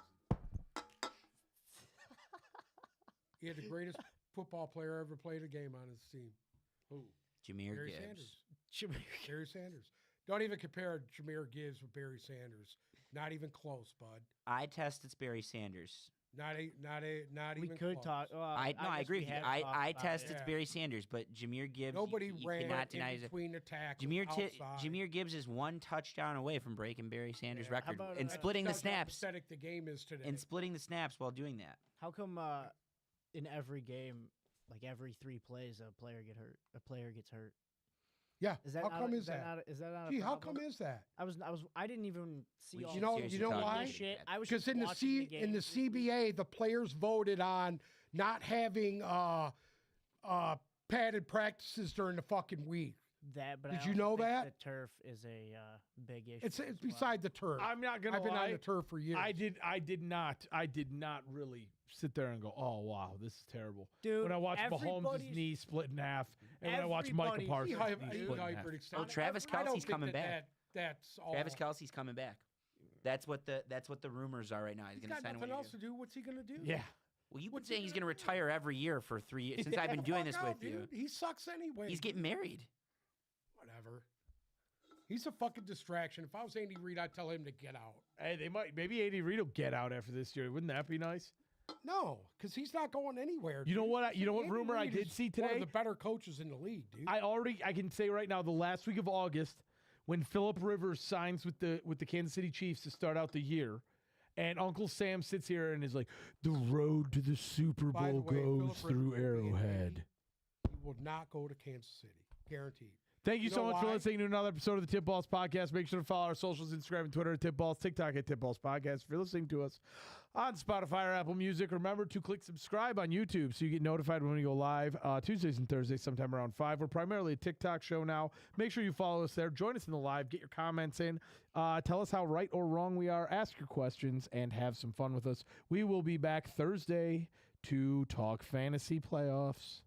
He had the greatest football player ever played a game on his team. Who? Jameer Barry Gibbs. Sanders. Barry Sanders. Don't even compare Jameer Gibbs with Barry Sanders. Not even close, bud. I tested Barry Sanders. Not We even could close. talk. I guess agree we with you. have I talked about tested it. Yeah. Barry Sanders, but Jameer Gibbs. Nobody you ran cannot deny in between the tackles. Jameer outside. Gibbs is one touchdown away from breaking Barry Sanders' Yeah. record about, and uh, splitting the That's how snaps pathetic the game is today. and splitting the snaps while doing that. How come in every game, like every 3 plays, a player gets hurt? yeah. Is that how not come a, is that? Is that not Gee, a how problem? come is that? I didn't even see We all should You know- seriously you know talk about why? this shit. that. I was Because just watching the in the game. CBA, the players voted on not having padded practices during the fucking week. That, but Did I you also know think that? the turf is a big issue? It's as well. beside the turf. I'm not gonna I've been lie. on the turf for years. I did not really sit there and go, oh wow, this is terrible. Dude, When I watched Mahomes' everybody's- knee split in half, and when I watched Micah everybody- Parsons' He knee hy- split he in half. hypered extended. Travis I don't Kelce's think coming back. That's all. Travis Kelsey's coming back. That's what the rumors are right now. He's He's going to got sign nothing away. else to do. What's he gonna do? Yeah, Well, you've been What's he saying he's gonna going to do? retire every year for 3 years since I've been doing this with you. He sucks anyway. He's getting married. whatever. He's a fucking distraction. If I was Andy Reid, I'd tell him to get out. hey, they might maybe AD Reid will get out after this year. Wouldn't that be nice? No, because he's not going anywhere. You know dude. what? You know what Andy rumor I Reid did is see One today? of the better coaches in the league, dude. I can say right now, the last week of August, when Phillip Rivers signs with the Kansas City Chiefs to start out the year, and Uncle Sam sits here and is like, the road to the Super By the Bowl way, goes Phillip through Rivers will be in Arrowhead. Indy. He will not go to Kansas City, guaranteed. Thank you You so know much for why? listening to another episode of the Tip Balls Podcast. Make sure to follow our socials, Instagram and Twitter at Tip Balls, TikTok at Tip Balls Podcast. If you're listening to us on Spotify or Apple Music, remember to click subscribe on YouTube so you get notified when we go live Tuesdays and Thursdays sometime around 5. We're primarily a TikTok show now. Make sure you follow us there. Join us in the live. Get your comments in. Tell us how right or wrong we are. Ask your questions and have some fun with us. We will be back Thursday to talk fantasy playoffs.